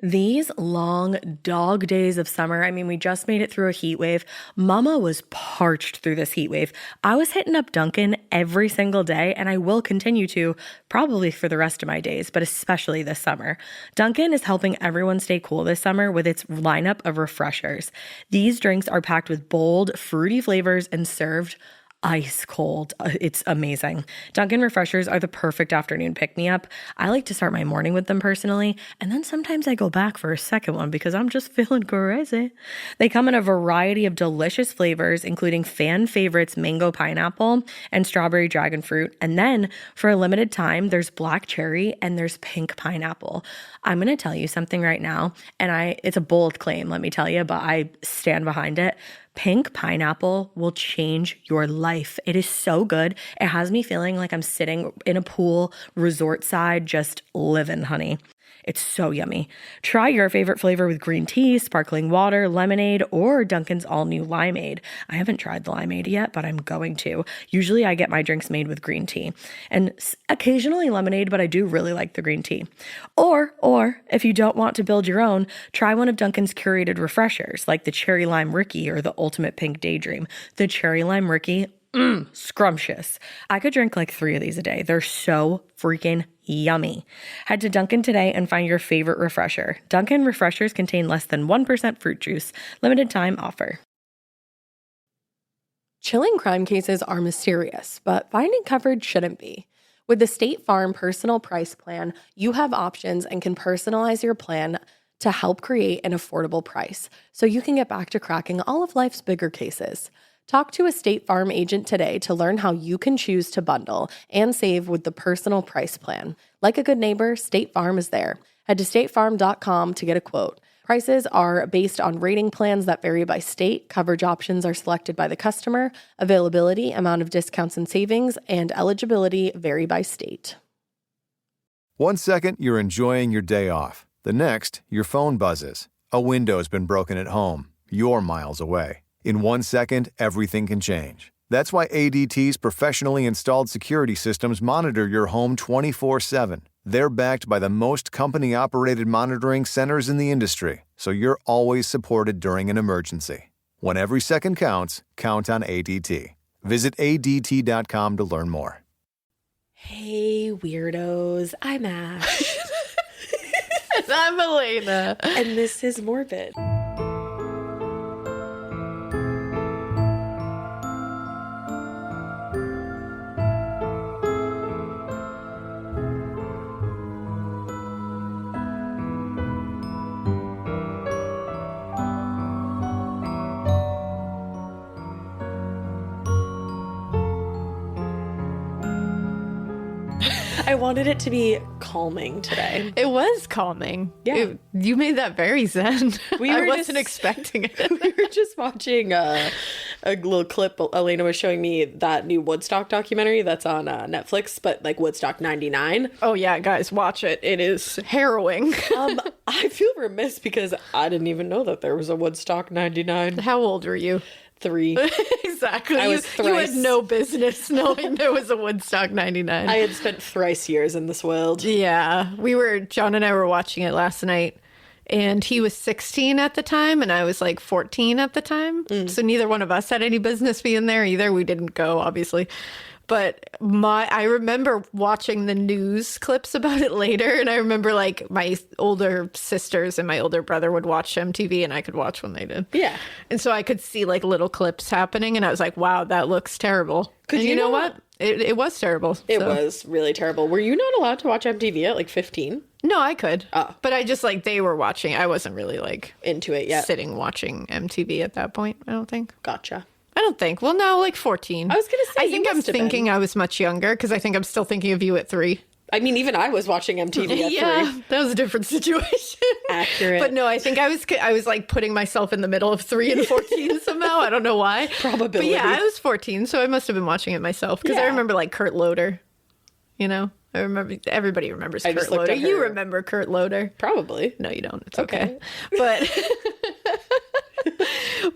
These long dog days of summer, I mean, we just made it through a heat wave. Mama was parched through this heat wave. I was hitting up Dunkin' every single day, and I will continue to probably for the rest of my days, but especially this summer. Dunkin' is helping everyone stay cool this summer with its lineup of refreshers. These drinks are packed with bold, fruity flavors and served ice cold. It's amazing. Dunkin' refreshers are the perfect afternoon pick-me-up. I like to start my morning with them personally, and then sometimes I go back for a second one because I'm just feeling crazy. They come in a variety of delicious flavors, including fan favorites mango pineapple and strawberry dragon fruit. And then for a limited time, there's black cherry and there's pink pineapple. I'm going to tell you something right now, and it's a bold claim, let me tell you, but I stand behind it. Pink pineapple will change your life. It is so good. It has me feeling like I'm sitting in a pool, resort side, just living, honey. It's so yummy. Try your favorite flavor with green tea, sparkling water, lemonade, or Dunkin's all-new limeade. I haven't tried the limeade yet, but I'm going to. Usually I get my drinks made with green tea and occasionally lemonade, but I do really like the green tea. Or if you don't want to build your own, try one of Dunkin's curated refreshers like the Cherry Lime Ricky or the Ultimate Pink Daydream. The Cherry Lime Ricky, scrumptious. I could drink like 3 of these a day. They're so freaking yummy. Head to Dunkin' today and find your favorite refresher. Dunkin' refreshers contain less than 1% fruit juice. Limited time offer. Chilling crime cases are mysterious, but finding coverage shouldn't be. With the State Farm Personal Price Plan, you have options and can personalize your plan to help create an affordable price so you can get back to cracking all of life's bigger cases. Talk to a State Farm agent today to learn how you can choose to bundle and save with the Personal Price Plan. Like a good neighbor, State Farm is there. Head to statefarm.com to get a quote. Prices are based on rating plans that vary by state. Coverage options are selected by the customer. Availability, amount of discounts and savings, and eligibility vary by state. 1 second, you're enjoying your day off. The next, your phone buzzes. A window's been broken at home. You're miles away. In 1 second, everything can change. That's why ADT's professionally installed security systems monitor your home 24/7. They're backed by the most company-operated monitoring centers in the industry, so you're always supported during an emergency. When every second counts, count on ADT. Visit ADT.com to learn more. Hey, weirdos. I'm Ash. And I'm Alaina. And this is Morbid. I wanted it to be calming today. It was calming. Yeah. You made that very zen. I wasn't just expecting it. We were just watching a little clip. Alaina was showing me that new Woodstock documentary that's on Netflix, but like Woodstock 99. Oh, yeah, guys, watch it. It is harrowing. I feel remiss because I didn't even know that there was a Woodstock 99. How old were you? 3. Exactly. I was you had no business knowing there was a Woodstock 99. I had spent thrice years in this world. Yeah. John and I were watching it last night, and he was 16 at the time, and I was like 14 at the time. So neither one of us had any business being there either. We didn't go, obviously. But I remember watching the news clips about it later, and I remember like my older sisters and my older brother would watch MTV, and I could watch when they did. Yeah. And so I could see like little clips happening, and I was like, wow, that looks terrible. And you know what? It was terrible. It was really terrible. Were you not allowed to watch MTV at like 15? No, I could. Oh. But I just like, they were watching. I wasn't really like into it yet. Sitting watching MTV at that point, I don't think. Gotcha. I don't think. Well, no, like 14. I was going to say, I think I'm thinking I was much younger because I think I'm still thinking of you at 3. I mean, even I was watching MTV at 3. Yeah, that was a different situation. Accurate. But no, I think I was like putting myself in the middle of 3 and 14 somehow. I don't know why. Probability. But yeah, I was 14, so I must have been watching it myself because I remember like Kurt Loder, you know? I remember, everybody remembers Kurt Loder. You remember Kurt Loder. Probably. No, you don't. It's okay. But...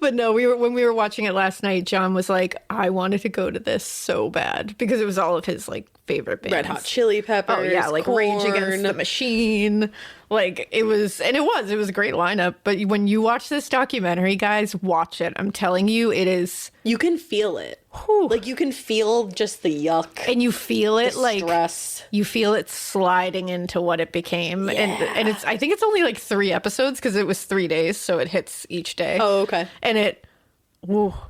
But no, when we were watching it last night, John was like, I wanted to go to this so bad because it was all of his like favorite bands. Red Hot Chili Peppers. Oh yeah, like Korn. Rage Against the Machine. Like, it was a great lineup. But when you watch this documentary, guys, watch it. I'm telling you, it is. You can feel it. Whew. Like, you can feel just the yuck. And you feel it, like, stress. you feel it sliding into what it became. Yeah. And it's, I think it's only like 3 episodes because it was 3 days. So it hits each day. Oh, okay. And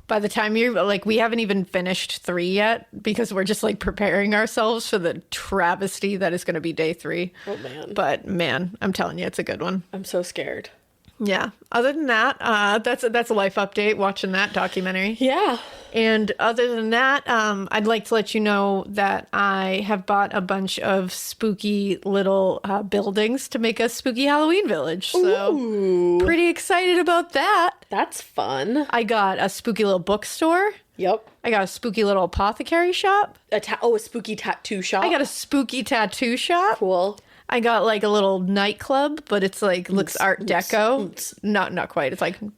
by the time you're like, we haven't even finished 3 yet because we're just like preparing ourselves for the travesty that is going to be day 3. Oh, man. But man, I'm telling you, it's a good one. I'm so scared. Yeah. Other than that, that's a life update, watching that documentary. Yeah. And other than that, I'd like to let you know that I have bought a bunch of spooky little buildings to make a spooky Halloween village. So Ooh. pretty excited about that. That's fun. I got a spooky little bookstore. Yep. I got a spooky little apothecary shop. A spooky tattoo shop. I got a spooky tattoo shop. Cool. I got like a little nightclub, but it's like looks Art Deco. Not quite. It's like and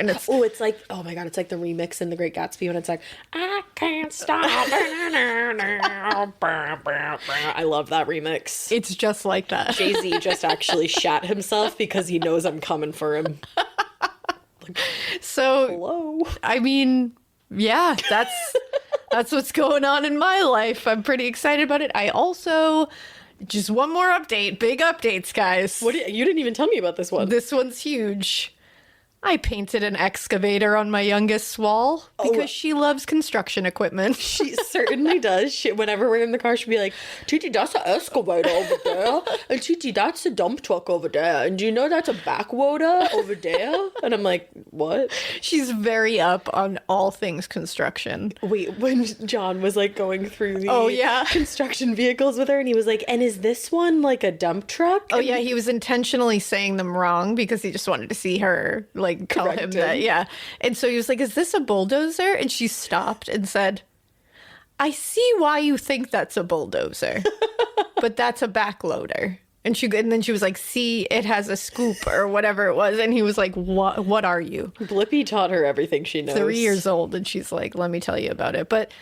it's It's like, oh my God, it's like the remix in The Great Gatsby when it's like, I can't stop. I love that remix. it's just like that. Jay-Z just actually shat himself because he knows I'm coming for him. So Hello. I mean, yeah, that's what's going on in my life. I'm pretty excited about it. I also just one more update, big updates, guys. You didn't even tell me about this one. This one's huge. I painted an excavator on my youngest's wall because she loves construction equipment. She certainly does. Whenever we're in the car, she'll be like, Titi, that's an excavator over there. And Titi, that's a dump truck over there. And do you know that's a backwater over there? And I'm like, what? She's very up on all things construction. Wait, when John was like going through the construction vehicles with her and he was like, and is this one like a dump truck? Oh, yeah, he was intentionally saying them wrong because he just wanted to see her, like, tell him that, yeah. And so he was like, is this a bulldozer? And she stopped and said, I see why you think that's a bulldozer, but that's a backloader. And then she was like, see, it has a scoop or whatever it was. And he was like, what are you? Blippi taught her everything she knows. 3 years old. And she's like, let me tell you about it. But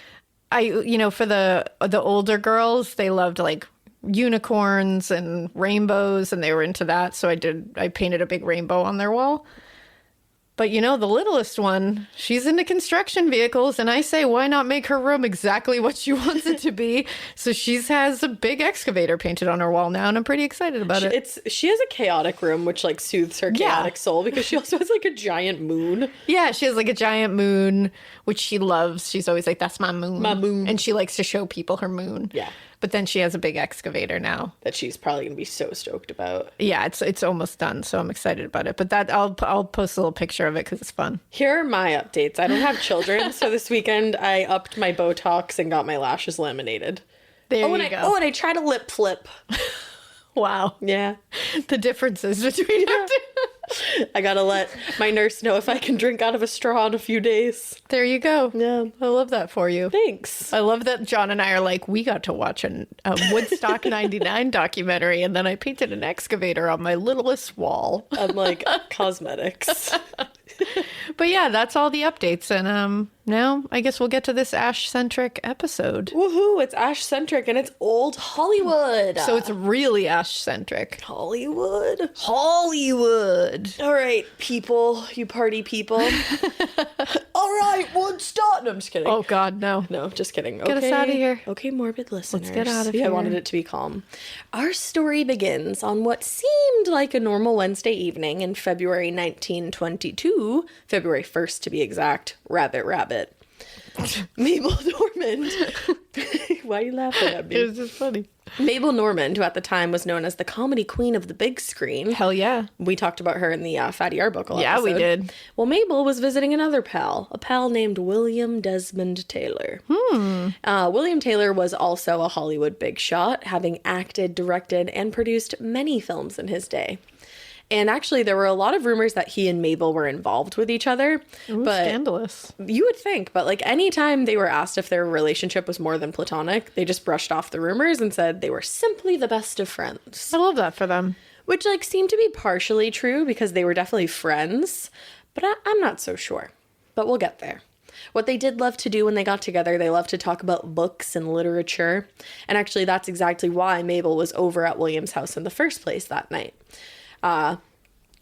for the older girls, they loved like unicorns and rainbows and they were into that. So I painted a big rainbow on their wall. But the littlest one, she's into construction vehicles, and I say, why not make her room exactly what she wants it to be? So she has a big excavator painted on her wall now, and I'm pretty excited about it. She has a chaotic room, which like soothes her chaotic soul because she also has like a giant moon. Yeah, she has like a giant moon, which she loves. She's always like, that's my moon. My moon. And she likes to show people her moon. Yeah. But then she has a big excavator now that she's probably gonna be so stoked about. Yeah, it's almost done, so I'm excited about it. But I'll post a little picture of it because it's fun. Here are my updates. I don't have children, so this weekend I upped my Botox and got my lashes laminated. There you go. And I tried a lip flip. Wow. Yeah. The differences between them. I gotta let my nurse know if I can drink out of a straw in a few days. There you go. Yeah. I love that for you. Thanks. I love that John and I are like, we got to watch a Woodstock 99 documentary, and then I painted an excavator on my littlest wall. I'm like, cosmetics. But yeah, that's all the updates. And now I guess we'll get to this Ash-centric episode. Woohoo, it's Ash-centric and it's old Hollywood. So it's really Ash-centric. Hollywood. Hollywood. All right, people, you party people. All right, Woodstock. No, I'm just kidding. Oh, God, no. No, just kidding. Get us out of here. Okay, morbid listeners. Let's get out of Yeah, here. I wanted it to be calm. Our story begins on what seemed like a normal Wednesday evening in February 1922, February 1st to be exact, Rabbit. Mabel Normand. Why are you laughing at me? It was just funny. Mabel Normand, who at the time was known as the comedy queen of the big screen. Hell yeah. We talked about her in the Fatty Arbuckle Yeah, episode. we did. Well, Mabel was visiting another pal, a pal named William Desmond Taylor. William Taylor was also a Hollywood big shot, having acted, directed, and produced many films in his day. And actually, there were a lot of rumors that he and Mabel were involved with each other. Ooh, but scandalous. you would think, but like anytime they were asked if their relationship was more than platonic, they just brushed off the rumors and said they were simply the best of friends. I love that for them. Which like seemed to be partially true because they were definitely friends, but I'm not so sure. But we'll get there. What they did love to do when they got together, they loved to talk about books and literature. And actually, that's exactly why Mabel was over at William's house in the first place that night.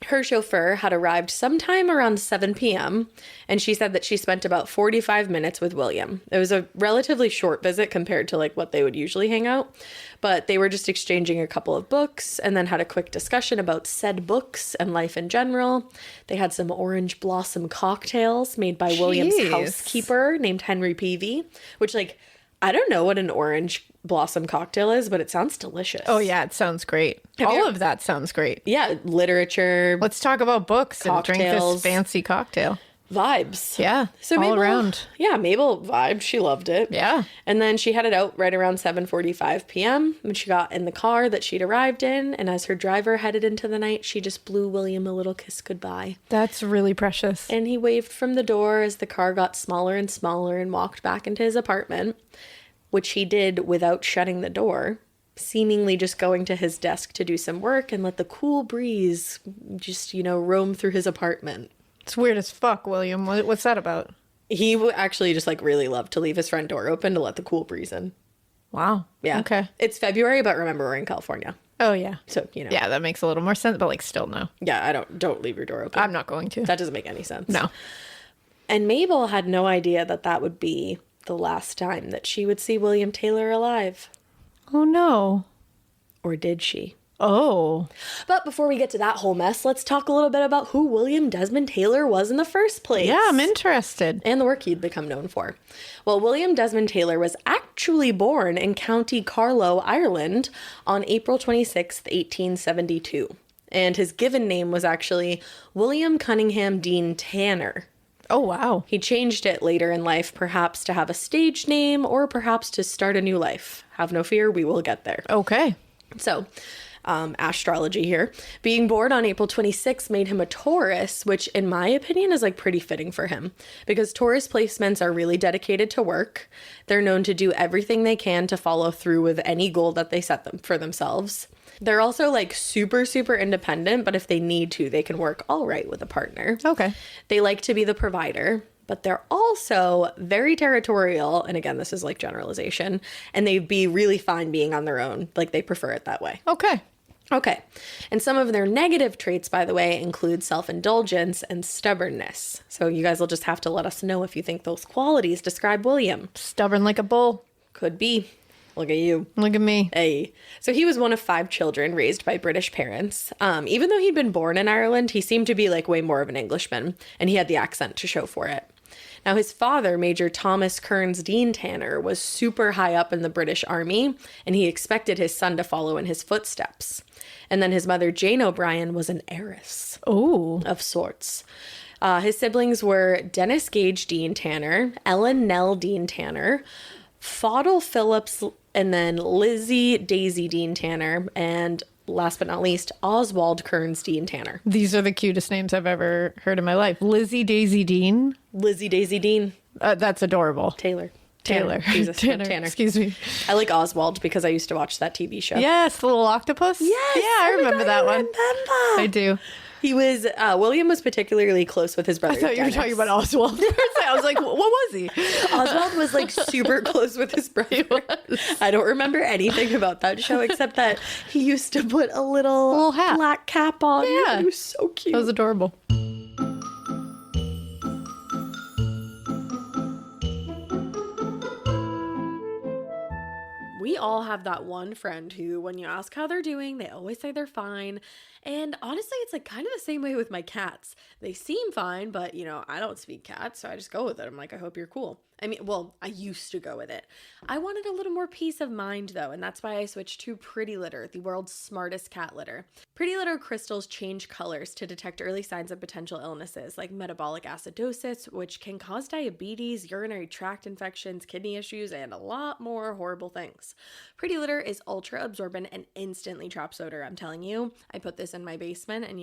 Her chauffeur had arrived sometime around 7 p.m., and she said that she spent about 45 minutes with William. It was a relatively short visit compared to like what they would usually hang out, but they were just exchanging a couple of books and then had a quick discussion about said books and life in general. They had some orange blossom cocktails made by William's housekeeper named Henry Peavy, which like, I don't know what an orange blossom cocktail is, but it sounds delicious. Oh, yeah, it sounds great. All of that sounds great. Yeah, literature. Let's talk about books and drink this fancy cocktail. Vibes. Yeah, so all Mabel, around. Yeah, Mabel vibed. She loved it. Yeah. And then she headed out right around 7:45 p.m. when she got in the car that she'd arrived in. And as her driver headed into the night, she just blew William a little kiss goodbye. That's really precious. And he waved from the door as the car got smaller and smaller and walked back into his apartment, which he did without shutting the door, seemingly just going to his desk to do some work and let the cool breeze just, roam through his apartment. It's weird as fuck, William. What's that about? He actually just like really loved to leave his front door open to let the cool breeze in. Wow. Yeah. Okay. It's February, but remember we're in California. Oh, yeah. So, Yeah, that makes a little more sense, but like still no. Yeah, don't leave your door open. I'm not going to. That doesn't make any sense. No. And Mabel had no idea that would be the last time that she would see William Taylor alive. Oh, no. Or did she? Oh. But before we get to that whole mess, let's talk a little bit about who William Desmond Taylor was in the first place. Yeah, I'm interested. And the work he'd become known for. Well, William Desmond Taylor was actually born in County Carlow, Ireland on April 26th, 1872. And his given name was actually William Cunningham Dean Tanner. Oh, wow. He changed it later in life, perhaps to have a stage name or perhaps to start a new life. Have no fear, we will get there. Okay. So, astrology here. Being born on April 26th made him a Taurus, which in my opinion is like pretty fitting for him because Taurus placements are really dedicated to work. They're known to do everything they can to follow through with any goal that they set them for themselves. They're also like super, super independent, but if they need to, they can work all right with a partner. Okay. They like to be the provider, but they're also very territorial. And again, this is like generalization, and they'd be really fine being on their own. Like they prefer it that way. Okay. And some of their negative traits, by the way, include self-indulgence and stubbornness. So you guys will just have to let us know if you think those qualities describe William. Stubborn like a bull. Could be. Look at you. Look at me. Hey. So he was one of 5 children raised by British parents. Even though he'd been born in Ireland, he seemed to be like way more of an Englishman, and he had the accent to show for it. Now, his father, Major Thomas Kearns Dean Tanner, was super high up in the British Army, and he expected his son to follow in his footsteps. And then his mother, Jane O'Brien, was an heiress. Oh. Of sorts. His siblings were Dennis Gage Dean Tanner, Ellen Nell Dean Tanner, Fodel Phillips, and then Lizzie Daisy Dean Tanner, and last but not least, Oswald Kearns Dean Tanner. These are the cutest names I've ever heard in my life. Lizzie Daisy Dean. Lizzie Daisy Dean. That's adorable. Taylor. Jesus, Tanner. Excuse me. I like Oswald because I used to watch that TV show. Yes, the little octopus. Yes. Yeah, I remember that one. Remember. I do. He was, William was particularly close with his brother. I thought you were talking about Oswald. I was like, what was he? Oswald was like super close with his brother. I don't remember anything about that show except that he used to put a little hat. black cap on. Yeah. He was so cute. That was adorable. We all have that one friend who, when you ask how they're doing, they always say they're fine. And honestly, it's like kind of the same way with my cats. They seem fine, but I don't speak cat, so I just go with it. I'm like, I hope you're cool. I mean, well, I used to go with it. I wanted a little more peace of mind though, and that's why I switched to Pretty Litter, the world's smartest cat litter. Pretty Litter crystals change colors to detect early signs of potential illnesses like metabolic acidosis, which can cause diabetes, urinary tract infections, kidney issues, and a lot more horrible things. Pretty Litter is ultra absorbent and instantly traps odor, I'm telling you. I put this in my basement and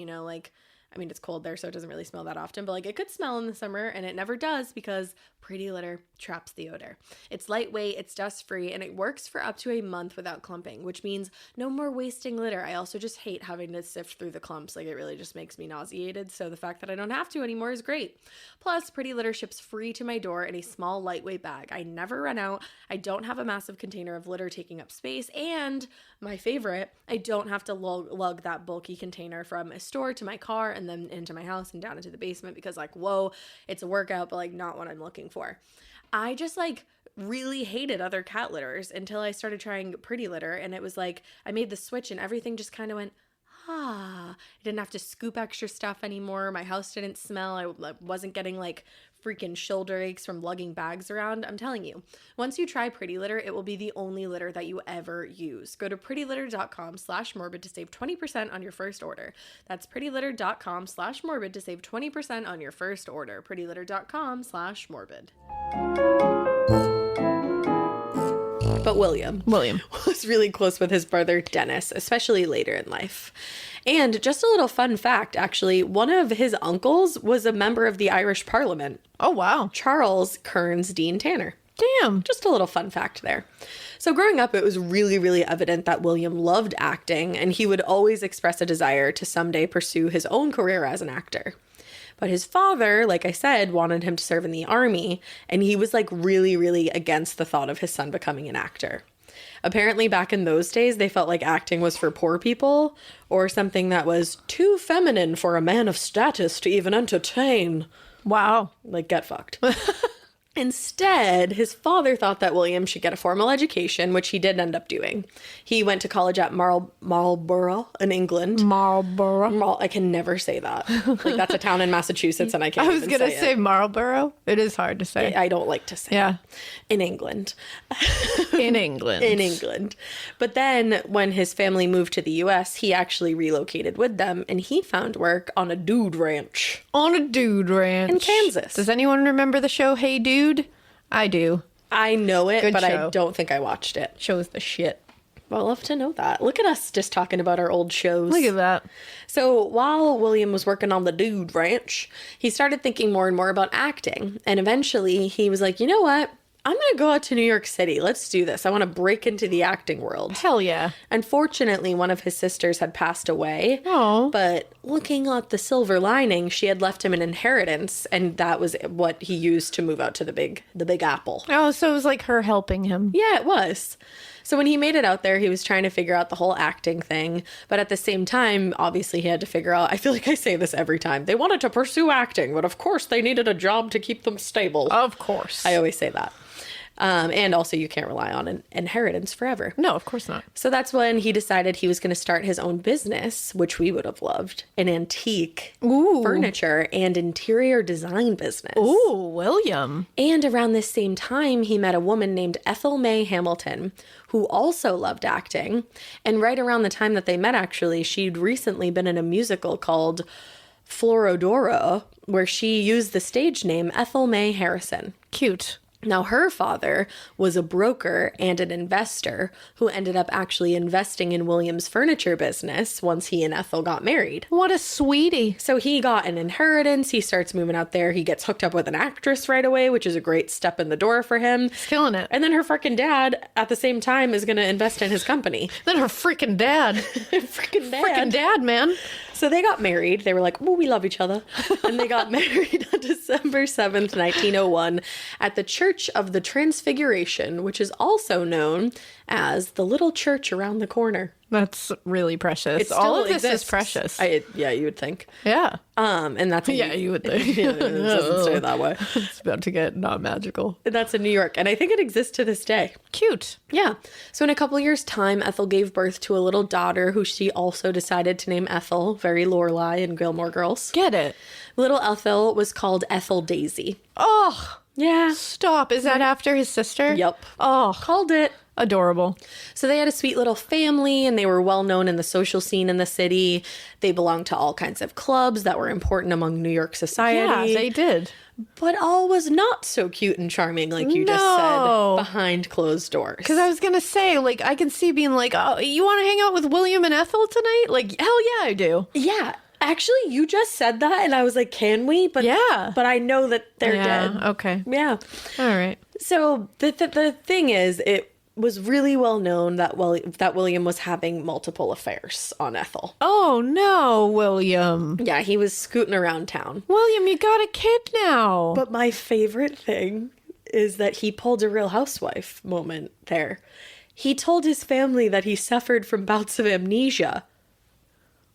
I mean, it's cold there, so it doesn't really smell that often, but like it could smell in the summer, and it never does because Pretty Litter traps the odor. It's lightweight, it's dust-free, and it works for up to a month without clumping, which means no more wasting litter. I also just hate having to sift through the clumps. Like, it really just makes me nauseated, so the fact that I don't have to anymore is great. Plus, Pretty Litter ships free to my door in a small, lightweight bag. I never run out. I don't have a massive container of litter taking up space, and my favorite, I don't have to lug that bulky container from a store to my car and then into my house and down into the basement because, like, whoa, it's a workout, but like not what I'm looking for. I just like really hated other cat litters until I started trying Pretty Litter, and it was like I made the switch and everything just kind of went, I didn't have to scoop extra stuff anymore. My house didn't smell. I wasn't getting like freaking shoulder aches from lugging bags around. I'm telling you, once you try Pretty Litter, it will be the only litter that you ever use. Go to prettylitter.com/morbid to save 20% on your first order. That's prettylitter.com/morbid to save 20% on your first order. prettylitter.com/morbid. But William was really close with his brother Dennis, especially later in life. And just a little fun fact, actually, one of his uncles was a member of the Irish Parliament. Oh, wow. Charles Kearns Dean Tanner. Damn. Just a little fun fact there. So growing up, it was really, really evident that William loved acting, and he would always express a desire to someday pursue his own career as an actor. But his father, like I said, wanted him to serve in the army, and he was like really, really against the thought of his son becoming an actor. Apparently back in those days, they felt like acting was for poor people or something that was too feminine for a man of status to even entertain. Wow. Like, get fucked. Instead, his father thought that William should get a formal education, which he did end up doing. He went to college at Marlborough in England. Marlborough. I can never say that. Like, that's a town in Massachusetts, and I can't I was even going to say Marlborough. It is hard to say. I don't like to say Yeah. In England. In England. In England. But then when his family moved to the U.S., he actually relocated with them, and he found work on a dude ranch. On a dude ranch. In Kansas. Does anyone remember the show Hey Dude? I do. I know it, Good but show. I don't think I watched it. Show's the shit. Well, I'd love to know that. Look at us just talking about our old shows. Look at that. So while William was working on the dude ranch, he started thinking more and more about acting. And eventually he was like, you know what? I'm going to go out to New York City. Let's do this. I want to break into the acting world. Hell yeah. Unfortunately, one of his sisters had passed away. Oh. But looking at the silver lining, she had left him an inheritance, and that was what he used to move out to the Big Apple. Oh, so it was like her helping him. Yeah, it was. So when he made it out there, he was trying to figure out the whole acting thing. But at the same time, obviously, he had to figure out, I feel like I say this every time, they wanted to pursue acting, but of course they needed a job to keep them stable. Of course. I always say that. And also, you can't rely on an inheritance forever. No, of course not. So that's when he decided he was going to start his own business, which we would have loved, an antique furniture and interior design business. Ooh, William. And around this same time, he met a woman named Ethel May Hamilton, who also loved acting. And right around the time that they met, actually, she'd recently been in a musical called Florodora, where she used the stage name Ethel May Harrison. Cute. Now, her father was a broker and an investor who ended up actually investing in William's furniture business once he and Ethel got married. What a sweetie. So he got an inheritance. He starts moving out there. He gets hooked up with an actress right away, which is a great step in the door for him. He's killing it. And then her freaking dad, at the same time, is going to invest in his company. Then her freaking dad. Freaking dad. Freaking dad, man. So they got married. They were like, oh, we love each other. And they got married on December 7th, 1901 at the Church of the Transfiguration, which is also known as the little church around the corner. That's really precious. It still All of this exists. is precious. Yeah, you would think. Yeah. And that's Yeah, you would think. Yeah, it doesn't say it that way. It's about to get not magical. That's in New York, and I think it exists to this day. Cute. Yeah. So in a couple years' time, Ethel gave birth to a little daughter who she also decided to name Ethel, very Lorelai and Gilmore Girls. Get it. Little Ethel was called Ethel Daisy. Oh, Yeah. stop. Is that after his sister? Yep. Oh, Called it. adorable. So they had a sweet little family, and they were well known in the social scene in the city. They belonged to all kinds of clubs that were important among New York society. Yeah, they did. But all was not so cute and charming like you just No. said behind closed doors. Because I was going to say, I can see being like, oh, you want to hang out with William and Ethel tonight? Hell yeah, I do. Yeah. Actually, you just said that, and I was like, can we? But Yeah. but I know that they're dead. Okay. Yeah. All right. So the thing is, it was really well known that William was having multiple affairs on Ethel. Oh, no, William. Yeah, he was scooting around town. William, you got a kid now. But my favorite thing is that he pulled a Real Housewife moment there. He told his family that he suffered from bouts of amnesia.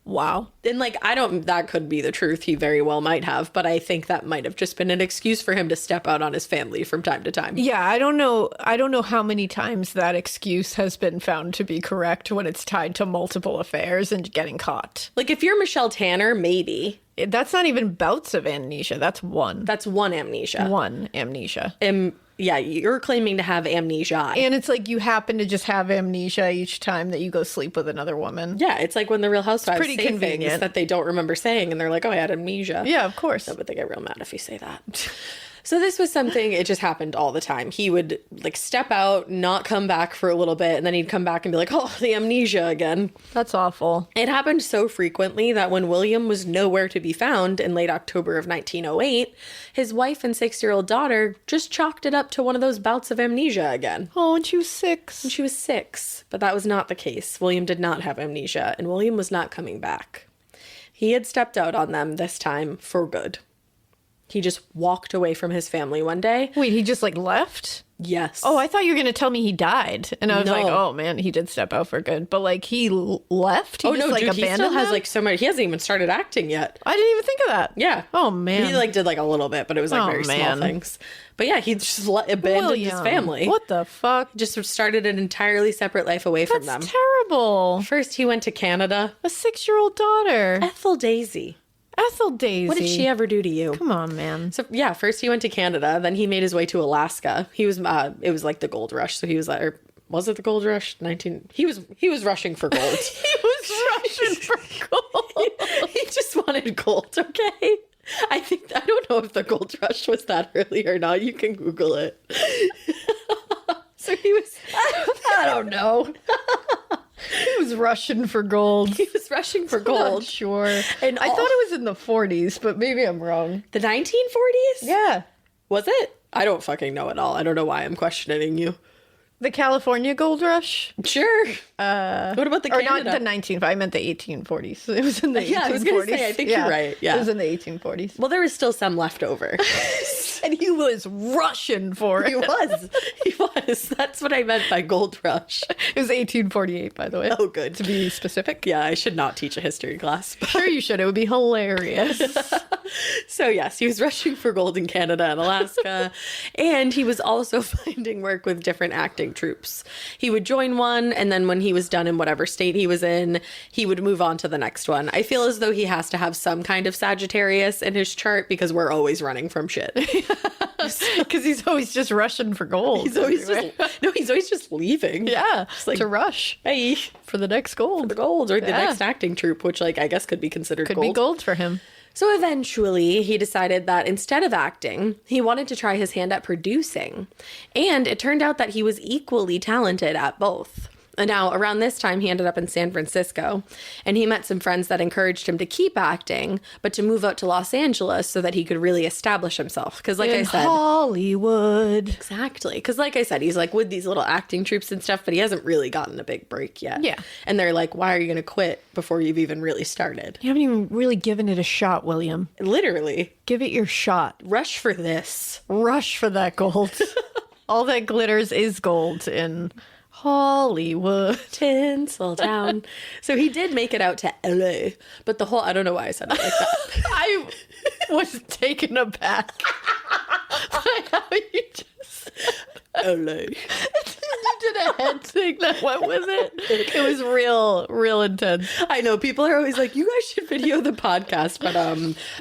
Wow. And like, that could be the truth. He very well might have, but I think that might have just been an excuse for him to step out on his family from time to time. Yeah, I don't know how many times that excuse has been found to be correct when it's tied to multiple affairs and getting caught. Like, if you're Michelle Tanner, maybe. That's not even bouts of amnesia. That's one. That's one amnesia. One amnesia. Yeah, you're claiming to have amnesia. And it's like you happen to just have amnesia each time that you go sleep with another woman. Yeah, it's like when the Real Housewives pretty say convenient. things that they don't remember saying, and they're like, oh, I had amnesia. Yeah, of course. No, but they get real mad if you say that. So this was something, it just happened all the time. He would like step out, not come back for a little bit, and then he'd come back and be like, oh, the amnesia again. That's awful. It happened so frequently that when William was nowhere to be found in late October of 1908, his wife and 6-year-old daughter just chalked it up to one of those bouts of amnesia again. Oh, and she was 6. And she was 6, but that was not the case. William did not have amnesia, and William was not coming back. He had stepped out on them this time for good. He just walked away from his family one day. Wait, he just like left? Yes. Oh, I thought you were going to tell me he died. And I was like, No. oh man, he did step out for good. But like he left? He Oh, just no, like dude, he abandoned still has them? like so much. He hasn't even started acting yet. I didn't even think of that. Yeah. Oh man. He like did like a little bit, but it was like Oh, very small man. things. But yeah, he just abandoned his William, family. What the fuck? Just started an entirely separate life away from them. That's terrible. First, he went to Canada. A 6-year-old daughter. Ethel Daisy. Ethel Daisy. What did she ever do to you? Come on, man. So yeah, first he went to Canada, then he made his way to Alaska. He was it was like the gold rush, so he was like, or was it the gold rush? He was rushing for gold. He was rushing for gold. He just wanted gold, okay? I don't know if the gold rush was that early or not. You can Google it. So he was I don't know. He was rushing for gold. he was rushing for Not gold. sure. And I thought it was in the 40s, but maybe I'm wrong. The 1940s? Yeah. Was it? I don't fucking know at all. I don't know why I'm questioning you. The California Gold Rush? Sure. What about the Or Canada? not the 1940s. I meant the 1840s. It was in the 1840s. Yeah, I was gonna say, I think you're right, yeah. It was in the 1840s. Well, there was still some left over. And he was rushing for it. He was. He was. That's what I meant by gold rush. It was 1848, by the way. Oh, good. To be specific. Yeah, I should not teach a history class. Sure you should. It would be hilarious. So yes, he was rushing for gold in Canada and Alaska, and he was also finding work with different acting troupes. He would join one, and then when he was done in whatever state he was in, he would move on to the next one. I feel as though he has to have some kind of Sagittarius in his chart because we're always running from shit. Because he's always just rushing for gold. He's always everywhere. he's always just leaving. Yeah, Just like, to rush hey, for the next gold. the gold or the Yeah. next acting troupe, which like I guess could be considered Could gold. be gold for him. So eventually, he decided that instead of acting, he wanted to try his hand at producing. And it turned out that he was equally talented at both. And now, around this time, he ended up in San Francisco, and he met some friends that encouraged him to keep acting, but to move out to Los Angeles so that he could really establish himself. Because, like I In said, Hollywood. exactly. Because, like I said, he's like with these little acting troupes and stuff, but he hasn't really gotten a big break yet. Yeah. And they're like, why are you going to quit before you've even really started? You haven't even really given it a shot, William. Literally, Give it your shot. rush for this. Rush for that gold. All that glitters is gold in Hollywood. Tinseltown. So he did make it out to LA, but I don't know why I said it like that. I was taken aback by how you just LA. you did a head thing that went with it. It was real intense. I know people are always like, you guys should video the podcast, but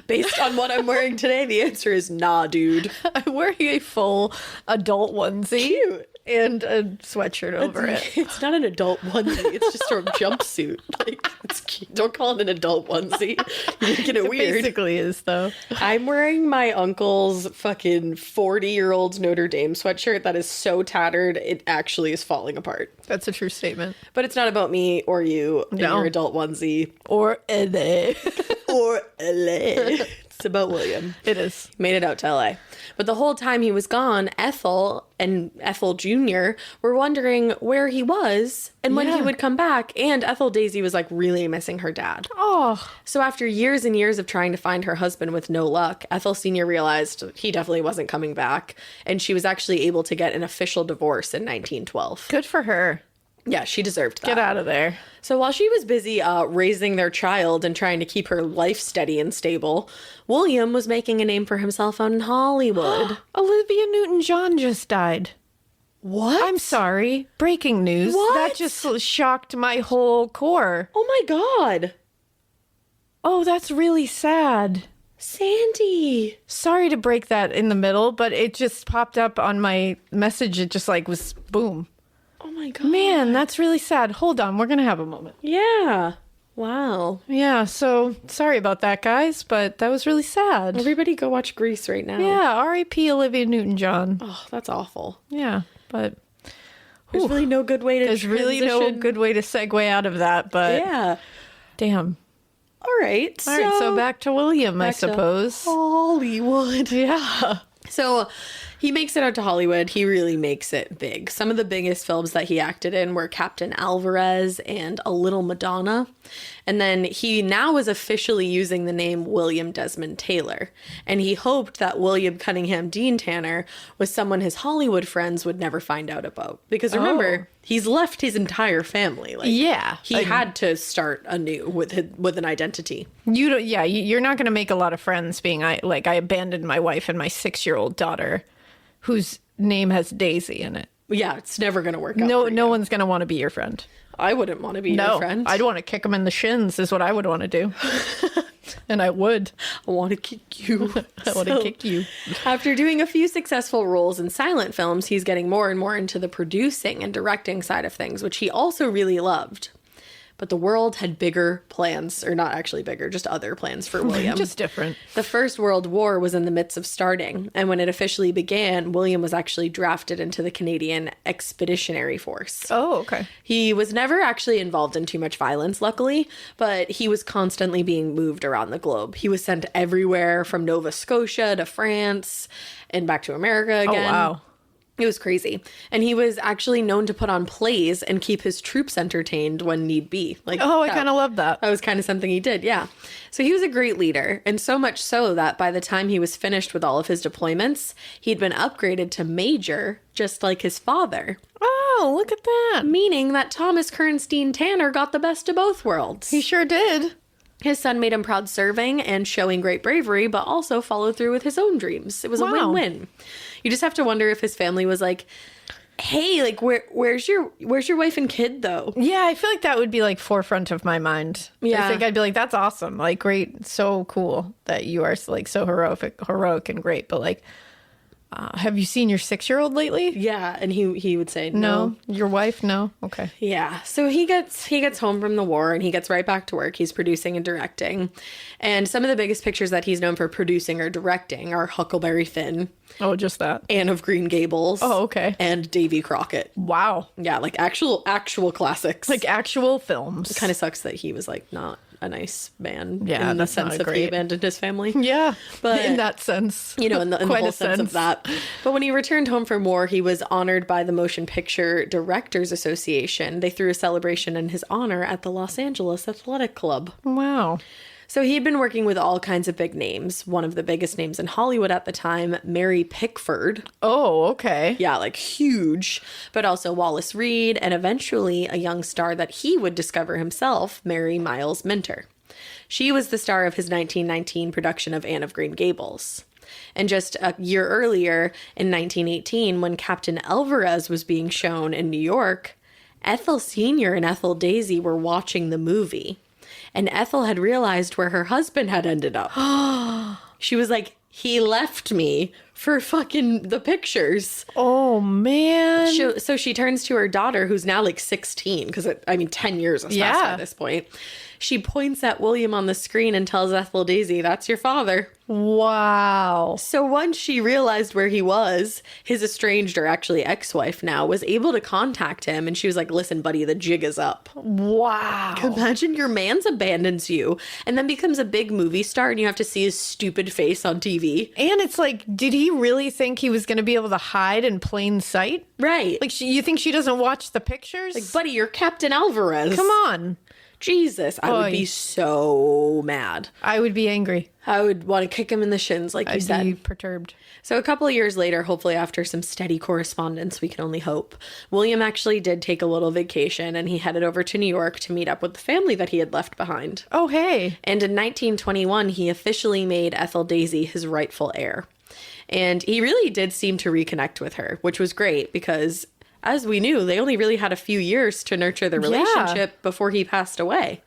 based on what I'm wearing today, the answer is nah, dude. I'm wearing a full adult onesie. Cute. And a sweatshirt over it. It's not an adult onesie. It's just a jumpsuit. Like, it's cute. Don't call it an adult onesie. You're making it weird. Basically is, though. I'm wearing my uncle's fucking 40-year-old Notre Dame sweatshirt that is so tattered, it actually is falling apart. That's a true statement. But it's not about me or you in No. your adult onesie. Or LA. or LA. It's about William. It is. Made it out to LA. But the whole time he was gone, Ethel and Ethel Jr. were wondering where he was and when he would come back. And Ethel Daisy was like really missing her dad. Oh. So after years and years of trying to find her husband with no luck, Ethel Sr. realized he definitely wasn't coming back. And she was actually able to get an official divorce in 1912. Good for her. Yeah, she deserved that. Get out of there. So while she was busy raising their child and trying to keep her life steady and stable, William was making a name for himself out in Hollywood. Olivia Newton-John just died. What? I'm sorry. Breaking news. What? That just shocked my whole core. Oh my God. Oh, that's really sad. Sandy. Sorry to break that in the middle, but it just popped up on my message. It just like was boom. Oh my God. Man, that's really sad. Hold on. We're going to have a moment. Yeah. Wow. Yeah, so sorry about that, guys, but that was really sad. Everybody go watch Grease right now. Yeah, R.I.P. Olivia Newton-John. Oh, that's awful. Yeah, but There's really no good way to there's really no transition. good way to segue out of that, but Yeah. damn. All right. All right, so back to William, I back to suppose. Hollywood. Yeah. So he makes it out to Hollywood. He really makes it big. Some of the biggest films that he acted in were Captain Alvarez and A Little Madonna. And then he now was officially using the name William Desmond Taylor. And he hoped that William Cunningham Dean Tanner was someone his Hollywood friends would never find out about. Because remember, he's left his entire family. Like, Yeah. he had to start anew with an identity. You don't, yeah, you're not going to make a lot of friends being I abandoned my wife and my 6-year-old daughter whose name has Daisy in it. Yeah, it's never going to work out. No, for no you. one's going to want to be your friend. I wouldn't want to be your friend. I'd want to kick him in the shins is what I would want to do. And I would. I want to kick you. I want to kick you. After doing a few successful roles in silent films, he's getting more and more into the producing and directing side of things, which he also really loved. But the world had bigger plans, or not actually bigger, just other plans for William. Just different. The First World War was in the midst of starting, and when it officially began, William was actually drafted into the Canadian Expeditionary Force. Oh, okay. He was never actually involved in too much violence, luckily, but he was constantly being moved around the globe. He was sent everywhere from Nova Scotia to France and back to America again. Oh, wow. It was crazy. And he was actually known to put on plays and keep his troops entertained when need be. Like, Oh, I kind of love that. that was kind of something he did, yeah. So he was a great leader, and so much so that by the time he was finished with all of his deployments, he'd been upgraded to major, just like his father. Oh, look at that. Meaning that Thomas Kernstein Tanner got the best of both worlds. He sure did. His son made him proud serving and showing great bravery, but also followed through with his own dreams. It was a Wow. win-win. You just have to wonder if his family was like, hey, like, where's your wife and kid, though? Yeah, I feel like that would be like forefront of my mind. Yeah. I think I'd be like, that's awesome. Like, great. So cool that you are like so heroic and great. But like, have you seen your 6-year-old lately? Yeah, and he would say, No. Your wife? No. Okay. Yeah, so he gets home from the war and he gets right back to work. He's producing and directing. And some of the biggest pictures that he's known for producing or directing are Huckleberry Finn, Oh, just that. Anne of Green Gables. Oh, okay. And Davy Crockett. Wow. Yeah, like actual classics. Like actual films. Kind of sucks that he was like not a nice man. Yeah, in the that's not sense of he great. abandoned his family. Yeah. But- in that sense. You know, in the Quite whole a sense of that. But when he returned home from war, he was honored by the Motion Picture Directors Association. They threw a celebration in his honor at the Los Angeles Athletic Club. Wow. So he had been working with all kinds of big names. One of the biggest names in Hollywood at the time, Mary Pickford. Oh, okay. Yeah, like huge. But also Wallace Reed, and eventually a young star that he would discover himself, Mary Miles Minter. She was the star of his 1919 production of Anne of Green Gables. And just a year earlier, in 1918, when Captain Alvarez was being shown in New York, Ethel Sr. and Ethel Daisy were watching the movie. And Ethel had realized where her husband had ended up. She was like, he left me for fucking the pictures. Oh, man. So she turns to her daughter, who's now like 16, because 10 years has passed by this point. She points at William on the screen and tells Ethel Daisy, "That's your father." Wow. So once she realized where he was, his estranged, or actually ex-wife now, was able to contact him, and she was like, "Listen, buddy, the jig is up." Wow. Imagine your man's abandons you and then becomes a big movie star, and you have to see his stupid face on TV. And it's like, did he really think he was going to be able to hide in plain sight? Right. Like, you think she doesn't watch the pictures? Like, buddy, you're Captain Alvarez. Come on. Jesus, I would be so mad. I would be angry. I would want to kick him in the shins, like you said. I'd be perturbed. So a couple of years later, hopefully after some steady correspondence, we can only hope, William actually did take a little vacation, and he headed over to New York to meet up with the family that he had left behind. Oh, hey. And in 1921, he officially made Ethel Daisy his rightful heir. And he really did seem to reconnect with her, which was great because, as we knew, they only really had a few years to nurture their relationship before he passed away.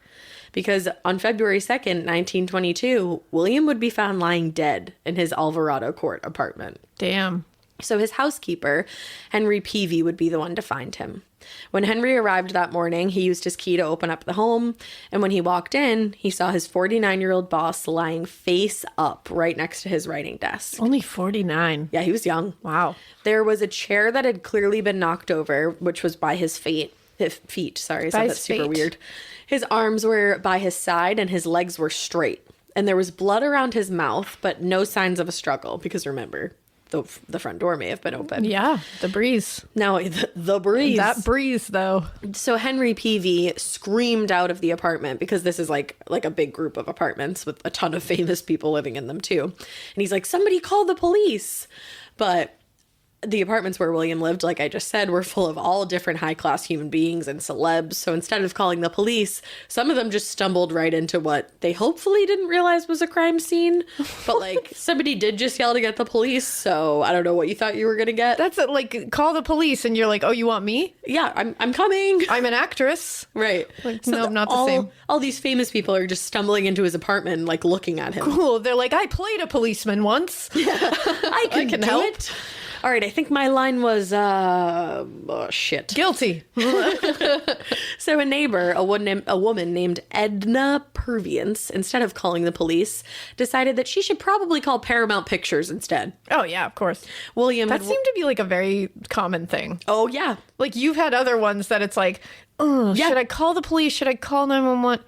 Because on February 2nd, 1922, William would be found lying dead in his Alvarado Court apartment. Damn. So his housekeeper, Henry Peavy, would be the one to find him. When Henry arrived that morning, he used his key to open up the home, and when he walked in, he saw his 49-year-old boss lying face up right next to his writing desk. Only 49. Yeah, he was young. Wow. There was a chair that had clearly been knocked over, which was by his feet. Sorry, I said that's super weird. His arms were by his side and his legs were straight. And there was blood around his mouth, but no signs of a struggle because remember, the front door may have been open. Yeah, the breeze. Now, the breeze. That breeze, though. So Henry Peavy screamed out of the apartment because this is like a big group of apartments with a ton of famous people living in them too. And he's like, "Somebody call the police." But the apartments where William lived, like I just said, were full of all different high-class human beings and celebs. So instead of calling the police, some of them just stumbled right into what they hopefully didn't realize was a crime scene. But like somebody did just yell to get the police. So I don't know what you thought you were going to get. That's it, like, call the police and you're like, "Oh, you want me? Yeah, I'm coming. I'm an actress." Right. Like, no, not the same. All these famous people are just stumbling into his apartment, like looking at him. Cool. They're like, "I played a policeman once." I can do help. it. All right, I think my line was, shit. Guilty. So a neighbor, a woman named Edna Purviance, instead of calling the police, decided that she should probably call Paramount Pictures instead. Oh, yeah, of course. William That seemed to be like a very common thing. Oh, yeah. Like, you've had other ones that it's like, "Oh, Yeah. should I call the police? Should I call 911?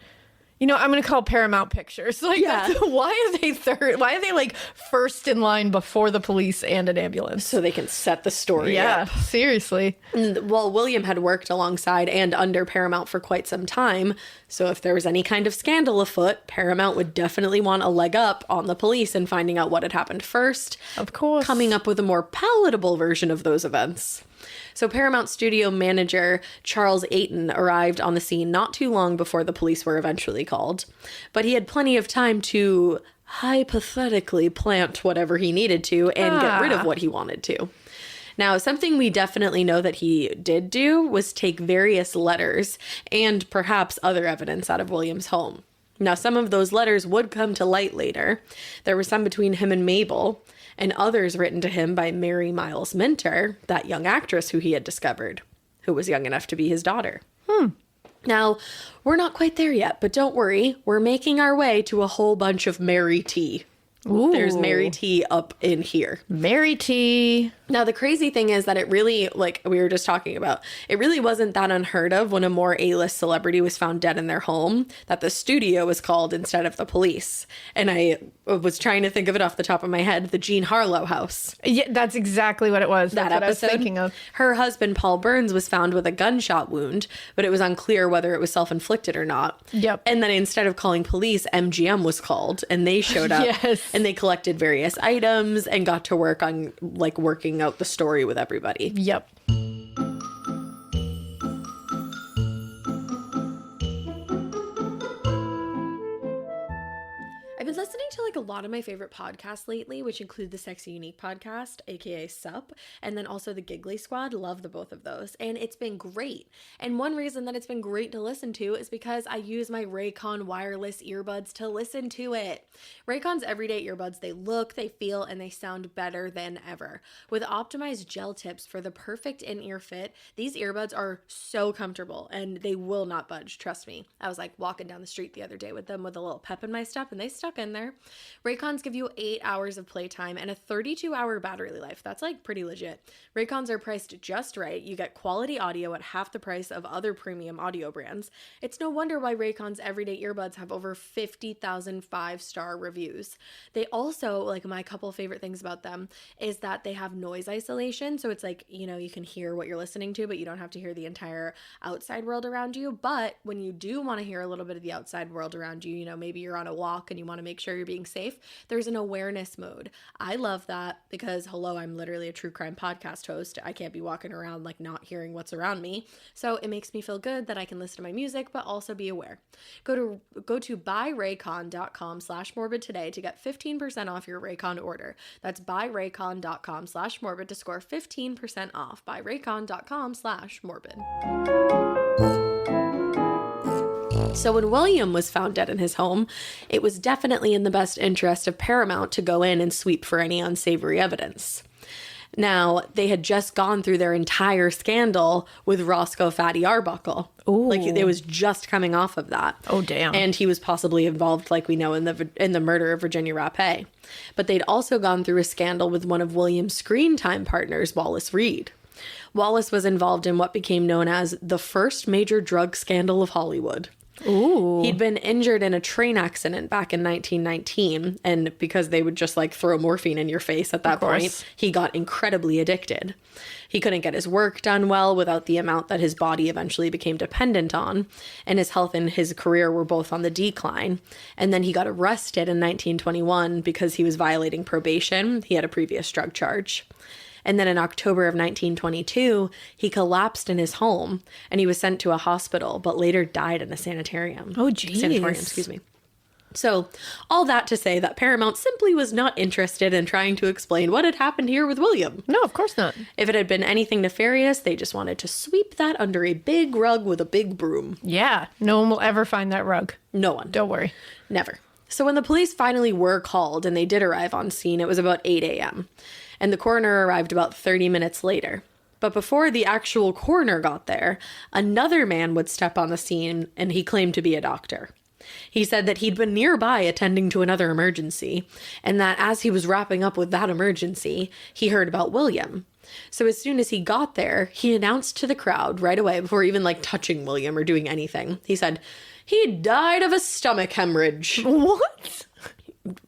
You know, I'm going to call Paramount Pictures." Like, Yeah. why are they third? Why are they like first in line before the police and an ambulance? So they can set the story Yeah, up. seriously. Well, William had worked alongside and under Paramount for quite some time, so if there was any kind of scandal afoot, Paramount would definitely want a leg up on the police in finding out what had happened first. Of course. Coming up with a more palatable version of those events. So Paramount studio manager Charles Ayton arrived on the scene not too long before the police were eventually called, but he had plenty of time to hypothetically plant whatever he needed to and get rid of what he wanted to. Now, something we definitely know that he did do was take various letters and perhaps other evidence out of William's home. Now, some of those letters would come to light later. There were some between him and Mabel, and others written to him by Mary Miles Minter, that young actress who he had discovered, who was young enough to be his daughter. Now, we're not quite there yet, but don't worry. We're making our way to a whole bunch of Mary T. Ooh. There's Mary T up in here. Mary T. Now, the crazy thing is that it really, like we were just talking about, it really wasn't that unheard of when a more A-list celebrity was found dead in their home that the studio was called instead of the police. And I was trying to think of it off the top of my head, the Jean Harlow house. Yeah, that's exactly what it was. That That's what episode, I was thinking of. her husband, Paul Burns, was found with a gunshot wound, but it was unclear whether it was self-inflicted or not. Yep. And then instead of calling police, MGM was called, and they showed up. Yes. And they collected various items and got to work on, like, working out the story with everybody. Yep. been listening to like a lot of my favorite podcasts lately, which include the Sexy Unique podcast, aka SUP, and then also the Giggly Squad. Love the both of those. And it's been great. And one reason that it's been great to listen to is because I use my Raycon wireless earbuds to listen to it. Raycon's everyday earbuds, they look, they feel, and they sound better than ever. With optimized gel tips for the perfect in-ear fit, these earbuds are so comfortable and they will not budge, trust me. I was like walking down the street the other day with them with a little pep in my step and they stuck in there. Raycons give you 8 hours of playtime and a 32-hour battery life. That's like pretty legit. Raycons are priced just right. You get quality audio at half the price of other premium audio brands. It's no wonder why Raycon's everyday earbuds have over 50,000 five-star reviews. They also, like my couple favorite things about them is that they have noise isolation. So it's like, you know, you can hear what you're listening to, but you don't have to hear the entire outside world around you. But when you do want to hear a little bit of the outside world around you, you know, maybe you're on a walk and you want to make sure you're being safe, there's an awareness mode. I love that because, hello, I'm literally a true crime podcast host. I can't be walking around like not hearing what's around me. So it makes me feel good that I can listen to my music, but also be aware. Go to buyraycon.com/morbid today to get 15% off your Raycon order. That's buyraycon.com/morbid to score 15% off. Buyraycon.com/morbid. So when William was found dead in his home, it was definitely in the best interest of Paramount to go in and sweep for any unsavory evidence. Now, they had just gone through their entire scandal with Roscoe Fatty Arbuckle. Ooh. Like, it was just coming off of that. Oh, damn. And he was possibly involved, like we know, in the murder of Virginia Rapé. But they'd also gone through a scandal with one of William's screen time partners, Wallace Reed. Wallace was involved in what became known as the first major drug scandal of Hollywood. Ooh. He'd been injured in a train accident back in 1919, and because they would just like throw morphine in your face at that point, he got incredibly addicted. He couldn't get his work done well without the amount that his body eventually became dependent on, and his health and his career were both on the decline. And then he got arrested in 1921 because he was violating probation. He had a previous drug charge. And then in October of 1922, he collapsed in his home and he was sent to a hospital, but later died in a sanitarium. Oh, geez. Sanatorium, excuse me. So all that to say that Paramount simply was not interested in trying to explain what had happened here with William. No, of course not. If it had been anything nefarious, they just wanted to sweep that under a big rug with a big broom. Yeah. No one will ever find that rug. No one. Don't worry. Never. So when the police finally were called and they did arrive on scene, it was about 8 a.m. And the coroner arrived about 30 minutes later. But before the actual coroner got there, another man would step on the scene and he claimed to be a doctor. He said that he'd been nearby attending to another emergency, and that as he was wrapping up with that emergency, he heard about William. So as soon as he got there, he announced to the crowd right away, before even like touching William or doing anything, he said, he died of a stomach hemorrhage. What?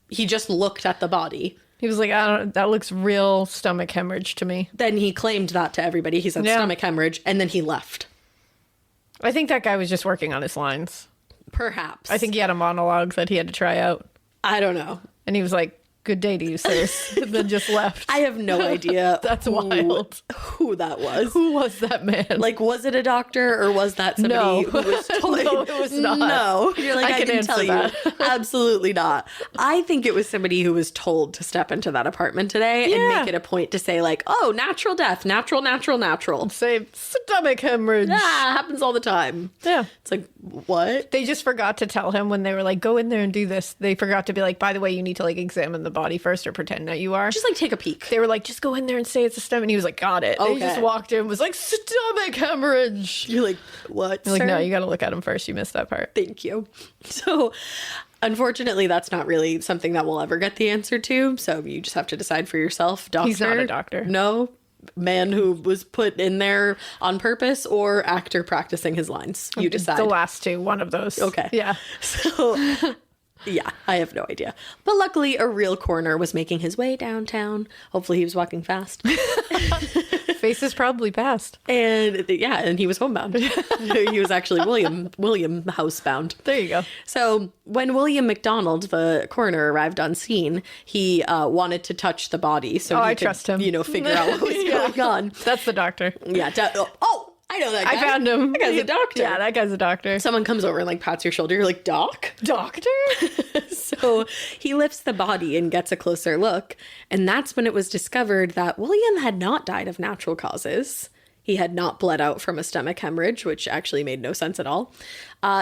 He just looked at the body. He was like, that looks real stomach hemorrhage to me. Then he claimed that to everybody. He said stomach hemorrhage, and then he left. I think that guy was just working on his lines. Perhaps. I think he had a monologue that he had to try out. I don't know. And he was like, good day to you, sirs. And then just left. I have no idea. That's wild. Who that was. Who was that man? Like, was it a doctor or was that somebody who was told? No, it was not. No. You're like, I can tell that. you. Absolutely not. I think it was somebody who was told to step into that apartment today and make it a point to say, like, oh, natural death, natural. Say stomach hemorrhage. Ah, happens all the time. Yeah. It's like, what? They just forgot to tell him when they were like, go in there and do this. They forgot to be like, by the way, you need to like examine the body first or pretend that you are. Just like take a peek. They were like, just go in there and say it's a stomach. And he was like, got it. Okay. He just walked in and was like, stomach hemorrhage. You're like, what? You're like, sir? no, you got to look at him first. You missed that part. Thank you. So, unfortunately, that's not really something that we'll ever get the answer to. So you just have to decide for yourself. Doctor? He's not a doctor. No. Man who was put in there on purpose, or actor practicing his lines. You decide. The last two, one of those. Okay. Yeah. So, yeah, I have no idea. But luckily, a real coroner was making his way downtown. Hopefully, he was walking fast. Face is probably passed. And and he was homebound. He was actually William housebound. There you go. So when William McDonald, the coroner, arrived on scene, he wanted to touch the body. So he I could, trust him. Figure out what was going on. That's the doctor. Yeah. I know that guy. I found him. That guy's a doctor. Yeah, that guy's a doctor. Someone comes over and like pats your shoulder. You're like, Doc? Doctor? So he lifts the body and gets a closer look. And that's when it was discovered that William had not died of natural causes. He had not bled out from a stomach hemorrhage, which actually made no sense at all.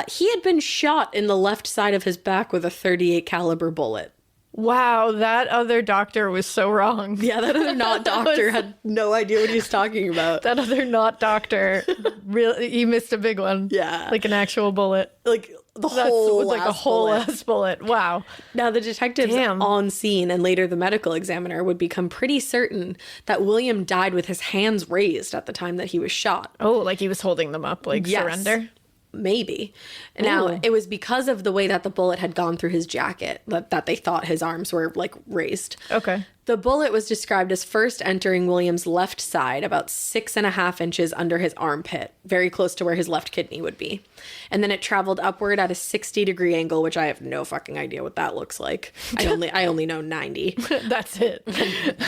He had been shot in the left side of his back with a .38 caliber bullet. Wow, that other doctor was so wrong. Yeah, that other not doctor had no idea what he was talking about. That other not doctor, really, he missed a big one. Yeah. Like an actual bullet. Like the That's whole like a whole ass bullet. Wow. Now, the detectives Damn. on scene and later the medical examiner would become pretty certain that William died with his hands raised at the time that he was shot. Oh, like he was holding them up, like Yes. surrender? Maybe. Now, Ooh. it was because of the way that the bullet had gone through his jacket that they thought his arms were, like, raised. Okay. The bullet was described as first entering William's left side, about 6.5 inches under his armpit, very close to where his left kidney would be. And then it traveled upward at a 60-degree angle, which I have no fucking idea what that looks like. I only know 90. That's it.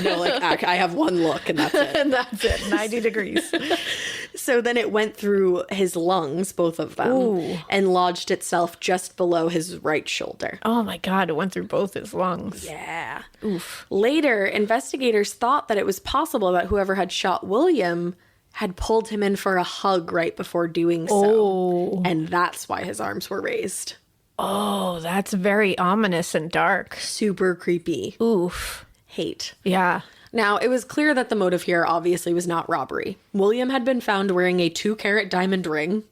No, like, I have one look and that's it. And that's it. 90 degrees. So then it went through his lungs, both of them, Ooh. and lodged itself just below his right shoulder. Oh my God, it went through both his lungs. Yeah. Oof. Later, investigators thought that it was possible that whoever had shot William had pulled him in for a hug right before doing so. Oh. And that's why his arms were raised. Oh, that's very ominous and dark. Super creepy. Oof. Hate. Yeah. Now, it was clear that the motive here obviously was not robbery. William had been found wearing a 2-carat diamond ring,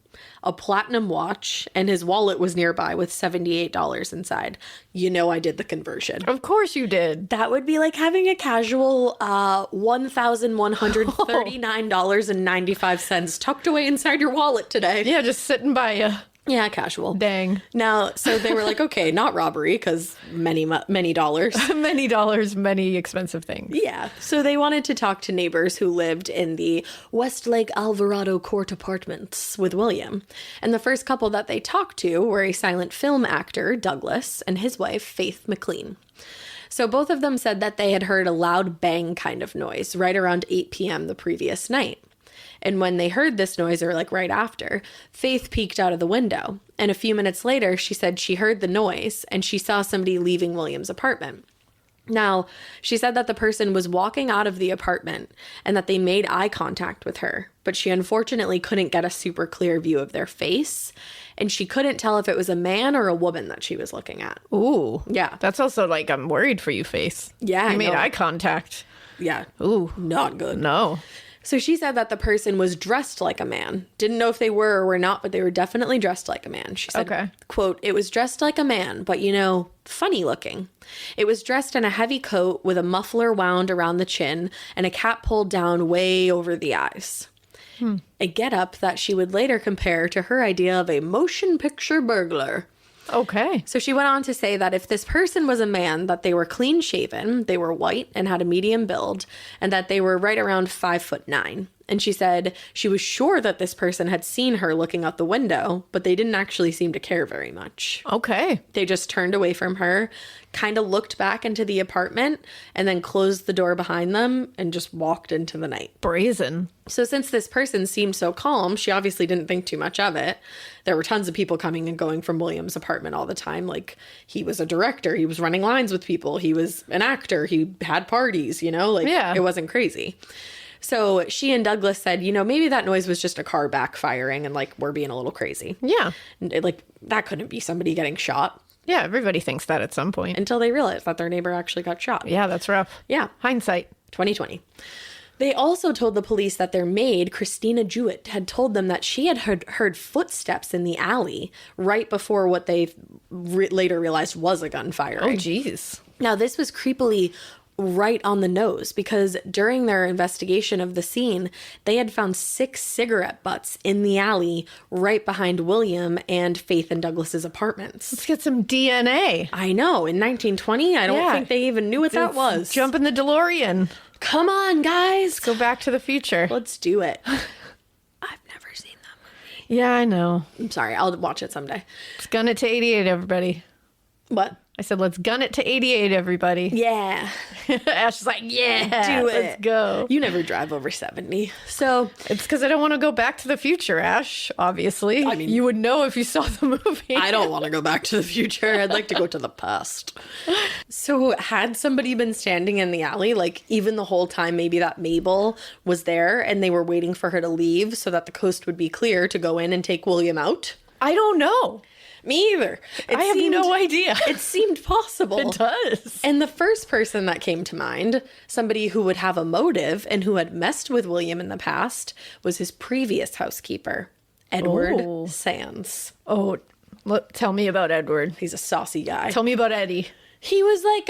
a platinum watch, and his wallet was nearby with $78 inside. You know I did the conversion. Of course you did. That would be like having a casual $1,139.95 tucked away inside your wallet today. Yeah, just sitting by you. Yeah, casual. Dang. Now, so they were like, okay, not robbery, because many dollars. Many dollars, many expensive things. Yeah. So they wanted to talk to neighbors who lived in the Westlake Alvarado Court apartments with William. And the first couple that they talked to were a silent film actor, Douglas, and his wife, Faith McLean. So both of them said that they had heard a loud bang kind of noise right around 8 p.m. the previous night. And when they heard this noise, or like right after, Faith peeked out of the window. And a few minutes later, she said she heard the noise and she saw somebody leaving William's apartment. Now, she said that the person was walking out of the apartment and that they made eye contact with her, but she unfortunately couldn't get a super clear view of their face. And she couldn't tell if it was a man or a woman that she was looking at. Ooh. Yeah. That's also like, I'm worried for you, Face. Yeah, You I made know. eye contact. Yeah. Ooh. Not good. No. So she said that the person was dressed like a man. Didn't know if they were or were not, but they were definitely dressed like a man. She said, Okay. quote, "It was dressed like a man, but, you know, funny looking. It was dressed in a heavy coat with a muffler wound around the chin and a cap pulled down way over the eyes." A getup that she would later compare to her idea of a motion picture burglar. Okay. So she went on to say that if this person was a man, that they were clean shaven, they were white and had a medium build, and that they were right around 5'9". And she said she was sure that this person had seen her looking out the window, but they didn't actually seem to care very much. Okay. They just turned away from her, kind of looked back into the apartment, and then closed the door behind them and just walked into the night. Brazen. So since this person seemed so calm, she obviously didn't think too much of it. There were tons of people coming and going from William's apartment all the time. Like, he was a director. He was running lines with people. He was an actor. He had parties, you know? Like, Yeah. It wasn't crazy. So she and Douglas said, you know, maybe that noise was just a car backfiring and, like, we're being a little crazy. Yeah. Like, that couldn't be somebody getting shot Yeah, everybody thinks that at some point. until they realized that their neighbor actually got shot. Yeah, that's rough. Yeah. Hindsight. 2020. They also told the police that their maid, Christina Jewett, had told them that she had heard footsteps in the alley right before what they later realized was a gunfire. Oh, jeez. Now, this was creepily right on the nose because during their investigation of the scene, they had found 6 cigarette butts in the alley right behind William and Faith and Douglas's apartments. Let's get some DNA. I know. In 1920, I don't Yeah. think they even knew what that was. Jump in the DeLorean. Come on, guys. Go back to the future. Let's do it. I've never seen that movie. Yeah, I know. I'm sorry. I'll watch it someday. It's gonna to 88, everybody. What? I said, let's gun it to 88, everybody. Yeah. Ash is like, yeah, Do it. let's go. You never drive over 70. So It's because I don't want to go back to the future, Ash, obviously. I mean, you would know if you saw the movie. I don't want to go back to the future. I'd like to go to the past. So had somebody been standing in the alley, like even the whole time maybe that Mabel was there and they were waiting for her to leave so that the coast would be clear to go in and take William out? I don't know. Me either. I have no idea. It seemed possible. It does. And the first person that came to mind, somebody who would have a motive and who had messed with William in the past, was his previous housekeeper, Edward Sands. Oh, look, tell me about Edward. He's a saucy guy. Tell me about Eddie. He was like,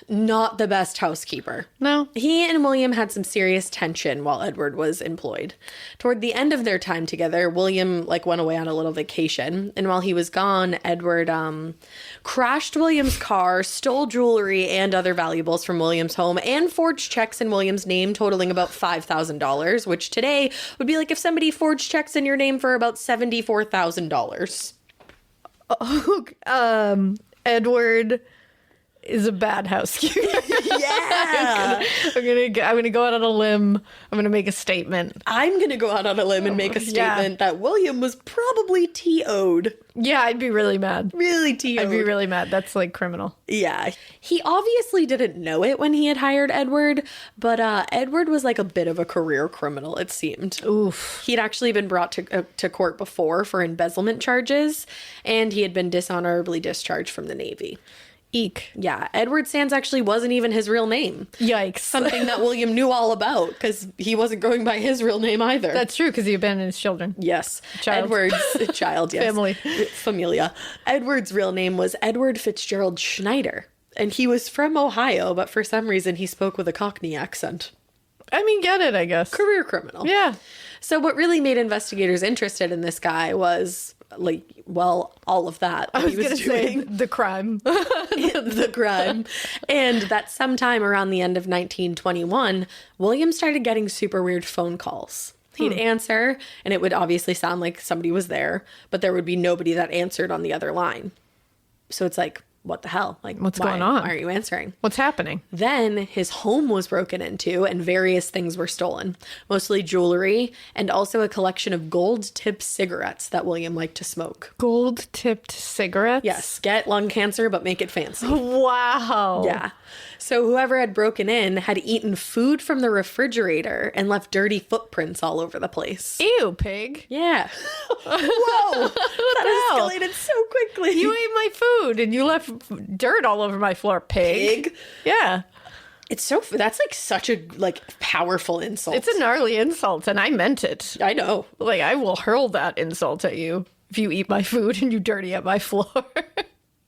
not the best housekeeper. No. He and William had some serious tension while Edward was employed. Toward the end of their time together, William, like, went away on a little vacation. And while he was gone, Edward, crashed William's car, stole jewelry and other valuables from William's home, and forged checks in William's name totaling about $5,000, which today would be like if somebody forged checks in your name for about $74,000. Edward is a bad housekeeper. Yeah. I'm gonna go out on a limb. I'm gonna make a statement. I'm going to go out on a limb and make a statement that William was probably TO'd. Yeah, I'd be really mad. Really TO'd. I'd be really mad. That's like criminal. Yeah. He obviously didn't know it when he had hired Edward, but Edward was like a bit of a career criminal, it seemed. Oof. He'd actually been brought to court before for embezzlement charges, and he had been dishonorably discharged from the Navy. Eek. Yeah, Edward Sands actually wasn't even his real name. Yikes. Something that William knew all about, because he wasn't going by his real name either. That's true, because he abandoned his children. Yes. Child. Edward's child, yes. Family. Familia. Edward's real name was Edward Fitzgerald Schneider, and he was from Ohio, but for some reason he spoke with a Cockney accent. I mean, get it, I guess. Career criminal. Yeah. So what really made investigators interested in this guy was, like, well, all of that I was he going to say the crime. the crime. And that sometime around the end of 1921, William started getting super weird phone calls. He'd answer, and it would obviously sound like somebody was there, but there would be nobody that answered on the other line. So it's like, what the hell? Like, What's going on? Why aren't you answering? What's happening? Then his home was broken into and various things were stolen, mostly jewelry and also a collection of gold-tipped cigarettes that William liked to smoke. Gold-tipped cigarettes? Yes, get lung cancer, but make it fancy. Wow. Yeah. So whoever had broken in had eaten food from the refrigerator and left dirty footprints all over the place. Ew, pig. Yeah. Whoa. That escalated so quickly. You ate my food and you left dirt all over my floor, pig. Pig? Yeah. It's so, that's like such a like powerful insult. It's a gnarly insult and I meant it. I know. Like, I will hurl that insult at you if you eat my food and you dirty up my floor.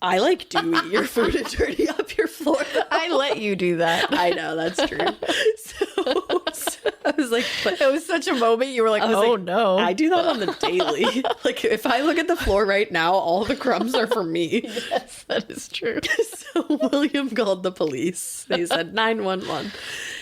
I like do eat your food and dirty up your floor. I let you do that. I know, that's true. So I was like, but It was such a moment. You were like, I was oh like, no. I do that on the daily. Like, if I look at the floor right now, all the crumbs are for me. Yes, that is true. So William called the police. He said 911.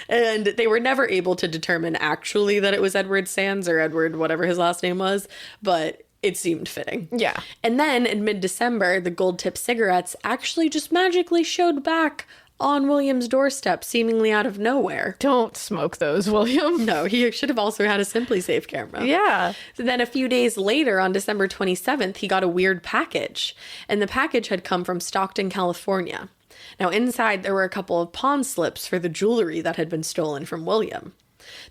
And they were never able to determine actually that it was Edward Sands or Edward, whatever his last name was, but it seemed fitting. Yeah. And then in mid-December, the gold-tipped cigarettes actually just magically showed back on William's doorstep, seemingly out of nowhere. Don't smoke those, William. No, he should have also had a Simply Safe camera. Yeah. So then a few days later, on December 27th, he got a weird package. And the package had come from Stockton, California. Now, inside, there were a couple of pawn slips for the jewelry that had been stolen from William.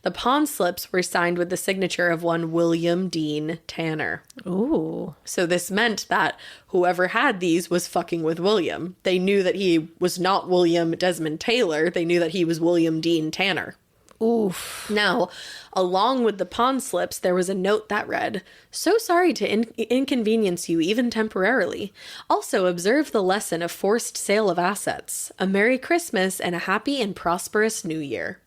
The pawn slips were signed with the signature of one William Dean Tanner. Ooh. So this meant that whoever had these was fucking with William. They knew that he was not William Desmond Taylor. They knew that he was William Dean Tanner. Oof. Now, along with the pawn slips, there was a note that read, "So sorry to inconvenience you even temporarily. Also observe the lesson of forced sale of assets. A Merry Christmas and a happy and prosperous New Year."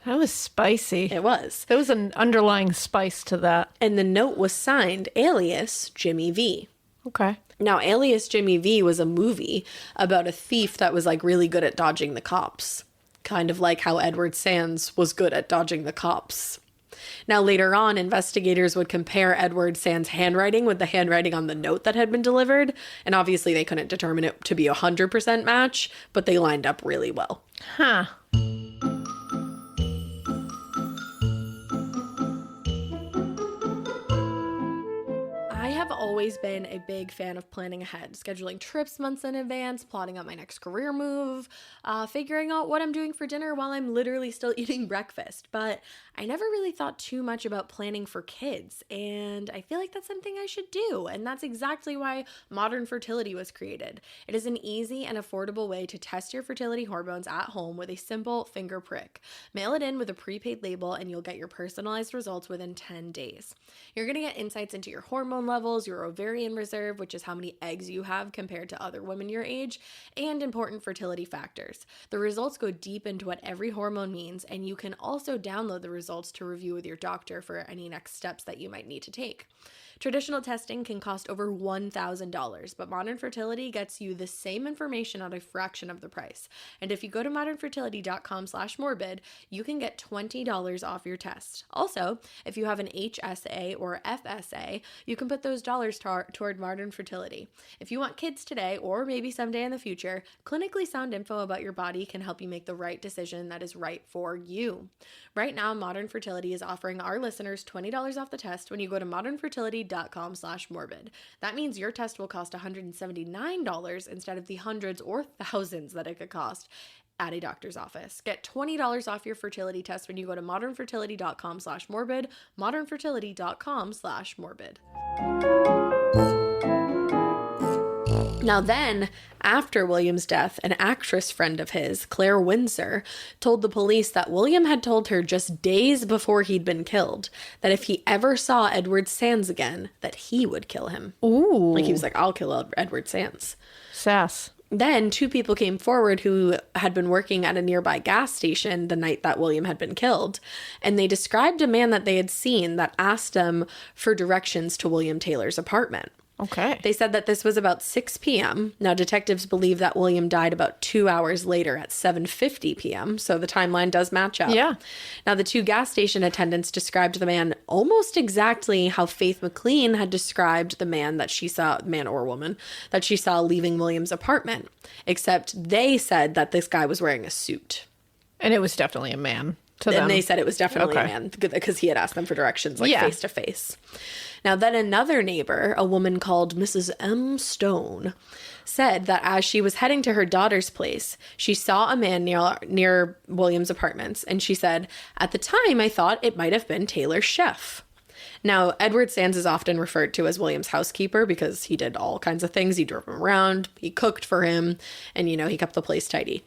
That was spicy. It was. There was an underlying spice to that. And the note was signed alias Jimmy V. Okay. Now, Alias Jimmy V was a movie about a thief that was like really good at dodging the cops. Kind of like how Edward Sands was good at dodging the cops. Now, later on, investigators would compare Edward Sands' handwriting with the handwriting on the note that had been delivered. And obviously, they couldn't determine it to be a 100% match, but they lined up really well. Huh. I have always been a big fan of planning ahead, scheduling trips months in advance, plotting out my next career move, figuring out what I'm doing for dinner while I'm literally still eating breakfast. But I never really thought too much about planning for kids, and I feel like that's something I should do, and that's exactly why modern fertility was created. It is an easy and affordable way to test your fertility hormones at home with a simple finger prick. Mail it in with a prepaid label, and you'll get your personalized results within 10 days. You're going to get insights into your hormone levels, your ovarian reserve, which is how many eggs you have compared to other women your age, and important fertility factors. The results go deep into what every hormone means, and you can also download the results to review with your doctor for any next steps that you might need to take. Traditional testing can cost over $1,000, but Modern Fertility gets you the same information at a fraction of the price. And if you go to modernfertility.com/morbid, you can get $20 off your test. Also, if you have an HSA or FSA, you can put those dollars toward Modern Fertility. If you want kids today or maybe someday in the future, clinically sound info about your body can help you make the right decision that is right for you. Right now, Modern Fertility is offering our listeners $20 off the test when you go to modernfertility.com/morbid. That means your test will cost $179 instead of the hundreds or thousands that it could cost at a doctor's office. Get $20 off your fertility test when you go to modernfertility.com/morbid, modernfertility.com/morbid. Now then, after William's death, an actress friend of his, Claire Windsor, told the police that William had told her just days before he'd been killed that if he ever saw Edward Sands again, that he would kill him. Ooh. Like he was like, I'll kill Edward Sands. Sass. Then two people came forward who had been working at a nearby gas station the night that William had been killed, and they described a man that they had seen that asked them for directions to William Taylor's apartment. Okay. They said that this was about 6 p.m. Now, detectives believe that William died about 2 hours later at 7:50 p.m., so the timeline does match up. Yeah. Now, the two gas station attendants described the man almost exactly how Faith McLean had described the man that she saw, man or woman, that she saw leaving William's apartment, except they said that this guy was wearing a suit. And it was definitely a man to them. And they said it was definitely Okay. a man because he had asked them for directions, like Yeah. face to face. Now, then another neighbor, a woman called Mrs. M. Stone, said that as she was heading to her daughter's place, she saw a man near William's apartments, and she said, "At the time, I thought it might have been Taylor's chef." Now, Edward Sands is often referred to as William's housekeeper because he did all kinds of things. He drove him around, he cooked for him, and, he kept the place tidy.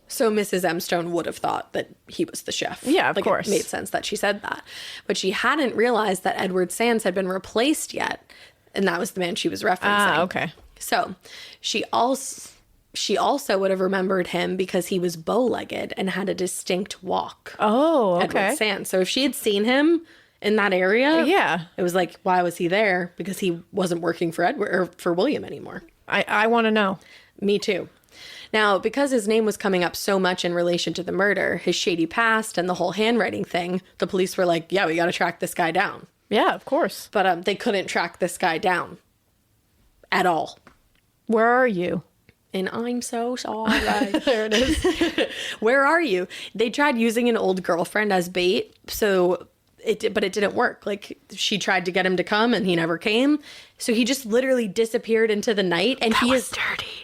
So Mrs. M. Stone would have thought that he was the chef. Yeah, of course. It made sense that she said that. But she hadn't realized that Edward Sands had been replaced yet. And that was the man she was referencing. Ah, okay. So she also would have remembered him because he was bow-legged and had a distinct walk. Oh, okay. Edward Sands. So if she had seen him in that area, Yeah. it was like, why was he there? Because he wasn't working for Edward or for William anymore. I want to know. Me too. Now, because his name was coming up so much in relation to the murder, his shady past, and the whole handwriting thing, the police were like, yeah, we got to track this guy down. Yeah, of course. But they couldn't track this guy down at all. Where are you? And I'm so sorry. There it is. Where are you? They tried using an old girlfriend as bait, but it didn't work. Like, she tried to get him to come and he never came. So he just literally disappeared into the night, and he has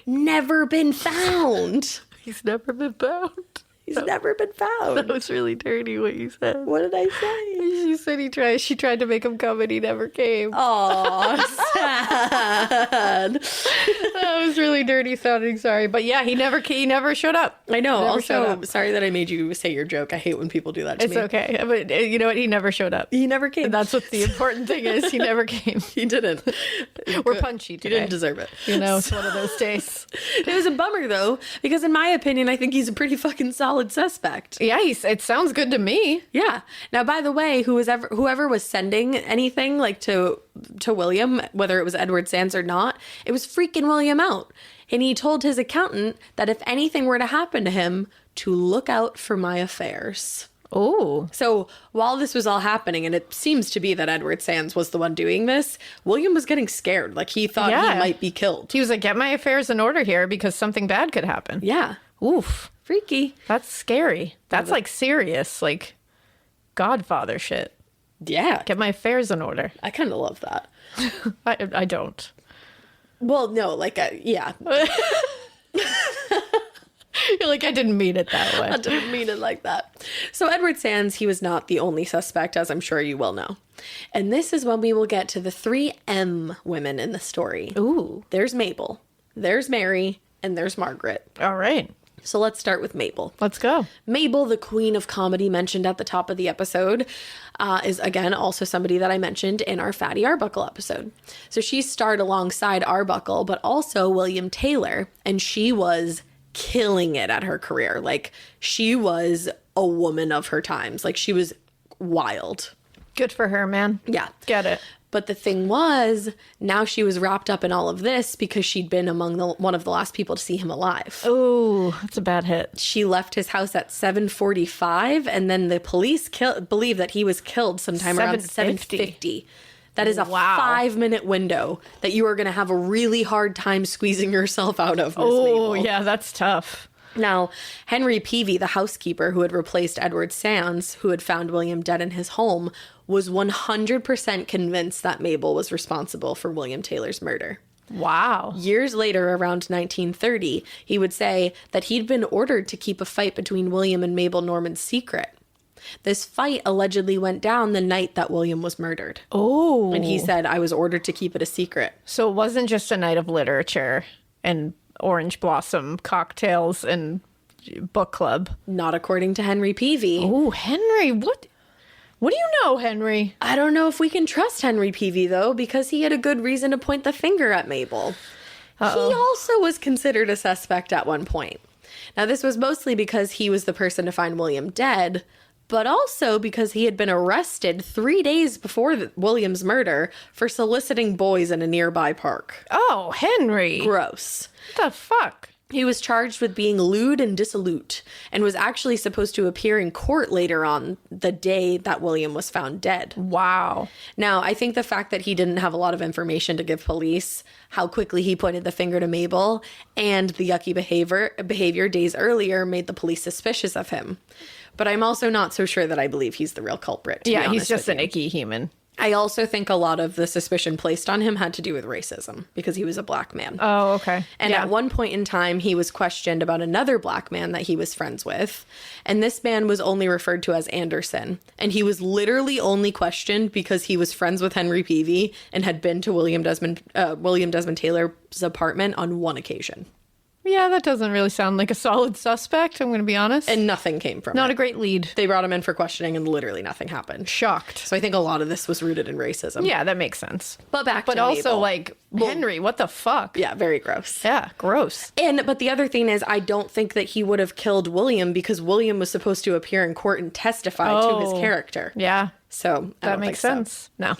never been found. He's never been found. He's never been found. That was really dirty what you said. What did I say? She said she tried to make him come and he never came. Oh, sad. That was really dirty sounding. Sorry, but yeah, he never showed up. I know. Never showed Also, up. sorry that I made you say your joke. I hate when people do that to It's me. okay, but you know what? He never showed up. He never came. And that's what the important thing is. He never came. He didn't. We're punchy He today. didn't deserve it. It's one of those days. It was a bummer, though, because in my opinion, I think he's a pretty fucking solid suspect. Yeah, it sounds good to me. Yeah. Now, by the way, whoever was sending anything like to William, whether it was Edward Sands or not, it was freaking William out. And he told his accountant that if anything were to happen to him, to look out for my affairs. Oh. So while this was all happening, and it seems to be that Edward Sands was the one doing this, William was getting scared. Like, he thought he might be killed. He was like, get my affairs in order here because something bad could happen. Yeah. Oof. Freaky. That's scary. That's like serious, like Godfather shit. Yeah. Get my affairs in order. I kind of love that. I don't. Well, no, like, yeah. You're like, I didn't mean it that way. I didn't mean it like that. So Edward Sands, he was not the only suspect, as I'm sure you will know. And this is when we will get to the 3 M women in the story. Ooh. There's Mabel, there's Mary, and there's Margaret. All right. So let's start with Mabel. Let's go. Mabel, the queen of comedy mentioned at the top of the episode, is again also somebody that I mentioned in our Fatty Arbuckle episode. So she starred alongside Arbuckle, but also William Taylor, and she was killing it at her career. Like, she was a woman of her times. Like, she was wild. Good for her, man. Yeah. Get it. But the thing was, now she was wrapped up in all of this because she'd been among one of the last people to see him alive. Oh, that's a bad hit. She left his house at 7:45, and then the police believe that he was killed sometime around 7:50. That is a 5-minute window that you are going to have a really hard time squeezing yourself out of, Miss Oh, Mabel. yeah, that's tough. Now, Henry Peavy, the housekeeper who had replaced Edward Sands, who had found William dead in his home, was 100% convinced that Mabel was responsible for William Taylor's murder. Wow. Years later, around 1930, he would say that he'd been ordered to keep a fight between William and Mabel Normand secret. This fight allegedly went down the night that William was murdered. Oh. And he said, I was ordered to keep it a secret. So it wasn't just a night of literature and orange blossom cocktails and book club. Not according to Henry Peavy. Oh, Henry, what do you know, Henry? I don't know if we can trust Henry Peavy, though, because he had a good reason to point the finger at Mabel. He also was considered a suspect at one point. Now, this was mostly because he was the person to find William dead, but also because he had been arrested 3 days before William's murder for soliciting boys in a nearby park. Oh, Henry. Gross. What the fuck? He was charged with being lewd and dissolute and was actually supposed to appear in court later on the day that William was found dead. Wow. Now, I think the fact that he didn't have a lot of information to give police, how quickly he pointed the finger to Mabel, and the yucky behavior days earlier made the police suspicious of him. But I'm also not so sure that I believe he's the real culprit. Yeah, he's just an icky human. I also think a lot of the suspicion placed on him had to do with racism because he was a black man. Oh, okay. And at one point in time, he was questioned about another black man that he was friends with. And this man was only referred to as Anderson. And he was literally only questioned because he was friends with Henry Peavy and had been to William Desmond Taylor's apartment on one occasion. Yeah, that doesn't really sound like a solid suspect, I'm going to be honest. And nothing came from it. Not a great lead. They brought him in for questioning and literally nothing happened. Shocked. So I think a lot of this was rooted in racism. Yeah, that makes sense. But back to But also, Mabel. like, Henry, what the fuck? Yeah, very gross. Yeah, gross. But the other thing is, I don't think that he would have killed William because William was supposed to appear in court and testify to his character. Yeah. So That makes sense. No.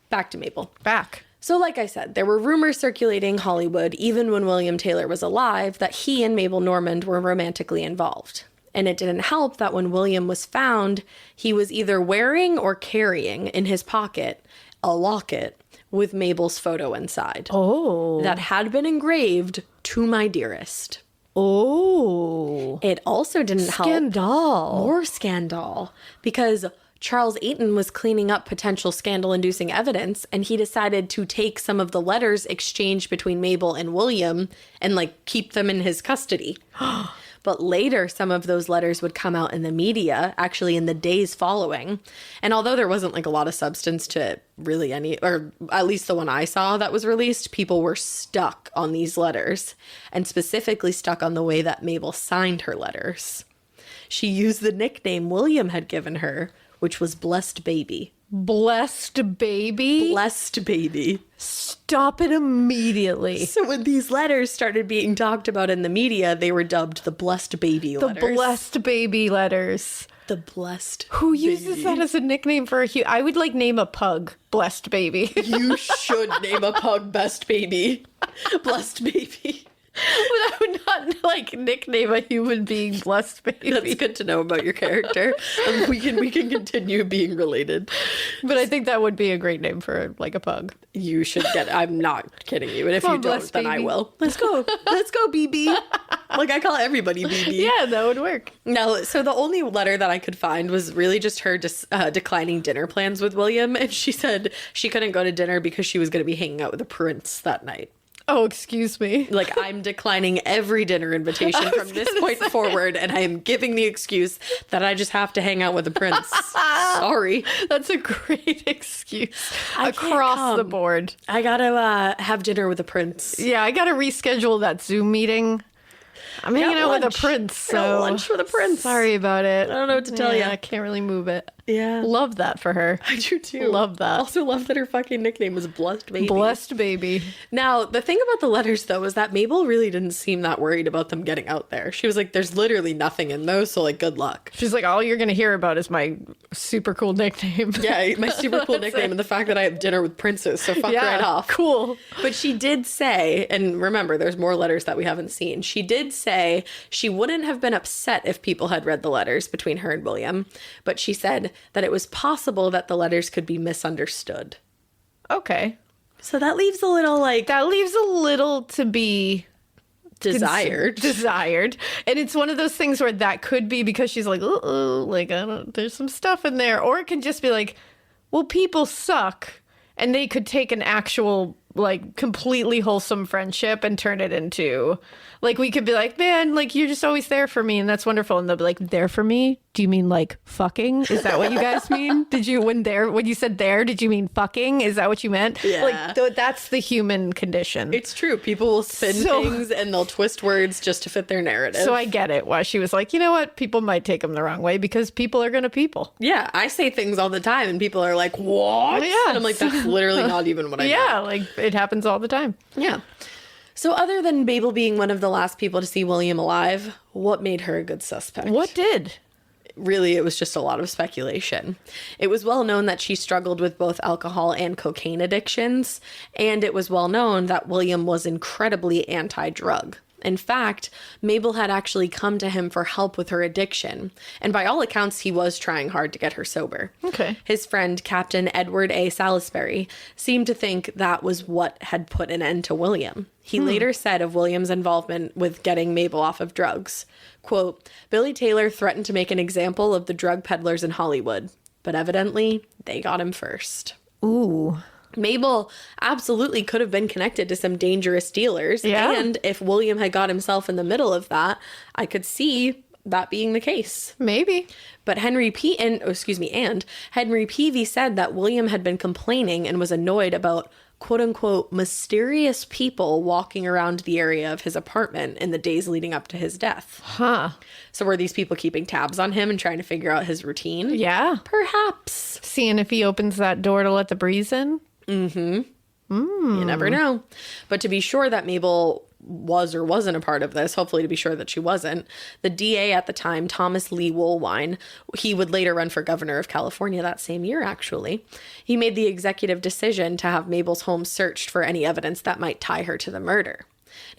Back to Mabel. Back. So like I said, there were rumors circulating Hollywood, even when William Taylor was alive, that he and Mabel Normand were romantically involved. And it didn't help that when William was found, he was either wearing or carrying in his pocket a locket with Mabel's photo inside. Oh. That had been engraved, "To my dearest." Oh. It also didn't help. Scandal. More scandal. Because Charles Eyton was cleaning up potential scandal-inducing evidence, and he decided to take some of the letters exchanged between Mabel and William and, keep them in his custody. But later, some of those letters would come out in the media, actually in the days following. And although there wasn't, a lot of substance to really any, or at least the one I saw that was released, people were stuck on these letters, and specifically stuck on the way that Mabel signed her letters. She used the nickname William had given her, which was Blessed Baby. Blessed baby? Blessed Baby. Stop it immediately. So when these letters started being talked about in the media, they were dubbed the Blessed Baby letters. The blessed baby letters. The Blessed Who uses that as a nickname for a I would name a pug Blessed Baby. You should name a pug Best Baby. Blessed Baby. I would not like nickname a human being Blessed Baby. That's good to know about your character. And we can continue being related. But I think that would be a great name for like a pug. You should get. I'm not kidding you. And if Come you on, don't, Blessed then I Baby. will. Let's go, BB. Like I call everybody BB. Yeah, that would work. No, so the only letter that I could find was really just her declining dinner plans with William, and she said she couldn't go to dinner because she was going to be hanging out with the prince that night. Oh, excuse me. Like, I'm declining every dinner invitation from this point forward, and I am giving the excuse that I just have to hang out with the prince. Sorry. That's a great excuse I can't across the come. board. I gotta have dinner with the prince. Yeah, I got to reschedule that Zoom meeting. I'm hanging out with a prince, I got so lunch with a prince. sorry about it. I don't know what to tell Yeah, you. I can't really move it. Yeah. Love that for her. I do too. Love that. Also love that her fucking nickname was Blessed Baby. Blessed Baby. Now, the thing about the letters, though, is that Mabel really didn't seem that worried about them getting out there. She was like, there's literally nothing in those, so, like, good luck. She's like, all you're going to hear about is my super cool nickname. Yeah, my super cool nickname and the fact that I have dinner with princes, so fuck Yeah, right off. cool. But she did say, and remember, there's more letters that we haven't seen. She did say she wouldn't have been upset if people had read the letters between her and William, but she said that it was possible that the letters could be misunderstood. Okay. So that leaves a little, like, That leaves a little to be desired. desired, and it's one of those things where that could be because she's like, like I don't, there's some stuff in there, or it can just be like, well, people suck, and they could take an actual like completely wholesome friendship and turn it into like, we could be like, man, like you're just always there for me and that's wonderful, and they'll be like, there for me? Do you mean like fucking? Is that what you guys mean? Did you when you said there, did you mean fucking? Is that what you meant? Yeah. Like that's the human condition. It's true. People will spin things and they'll twist words just to fit their narrative. So I get it. Why she was like, you know what? People might take them the wrong way because people are going to people. Yeah, I say things all the time and people are like, what? Yeah. And I'm like, that's literally not even what I meant. Yeah, like it happens all the time. Yeah. So other than Mabel being one of the last people to see William alive, what made her a good suspect? What did? Really, it was just a lot of speculation. It was well known that she struggled with both alcohol and cocaine addictions, and it was well known that William was incredibly anti-drug. In fact, Mabel had actually come to him for help with her addiction, and by all accounts, he was trying hard to get her sober. Okay. His friend, Captain Edward A. Salisbury, seemed to think that was what had put an end to William. He later said of William's involvement with getting Mabel off of drugs, quote, Billy Taylor threatened to make an example of the drug peddlers in Hollywood, but evidently they got him first. Ooh. Mabel absolutely could have been connected to some dangerous dealers. Yeah. And if William had got himself in the middle of that, I could see that being the case. Maybe. But Henry Peavy said that William had been complaining and was annoyed about quote unquote mysterious people walking around the area of his apartment in the days leading up to his death. Huh. So were these people keeping tabs on him and trying to figure out his routine? Yeah. Perhaps. Seeing if he opens that door to let the breeze in. You never know. But to be sure that Mabel was or wasn't a part of this, hopefully to be sure that she wasn't, the DA at the time, Thomas Lee Woolwine, he would later run for governor of California that same year, actually. He made the executive decision to have Mabel's home searched for any evidence that might tie her to the murder.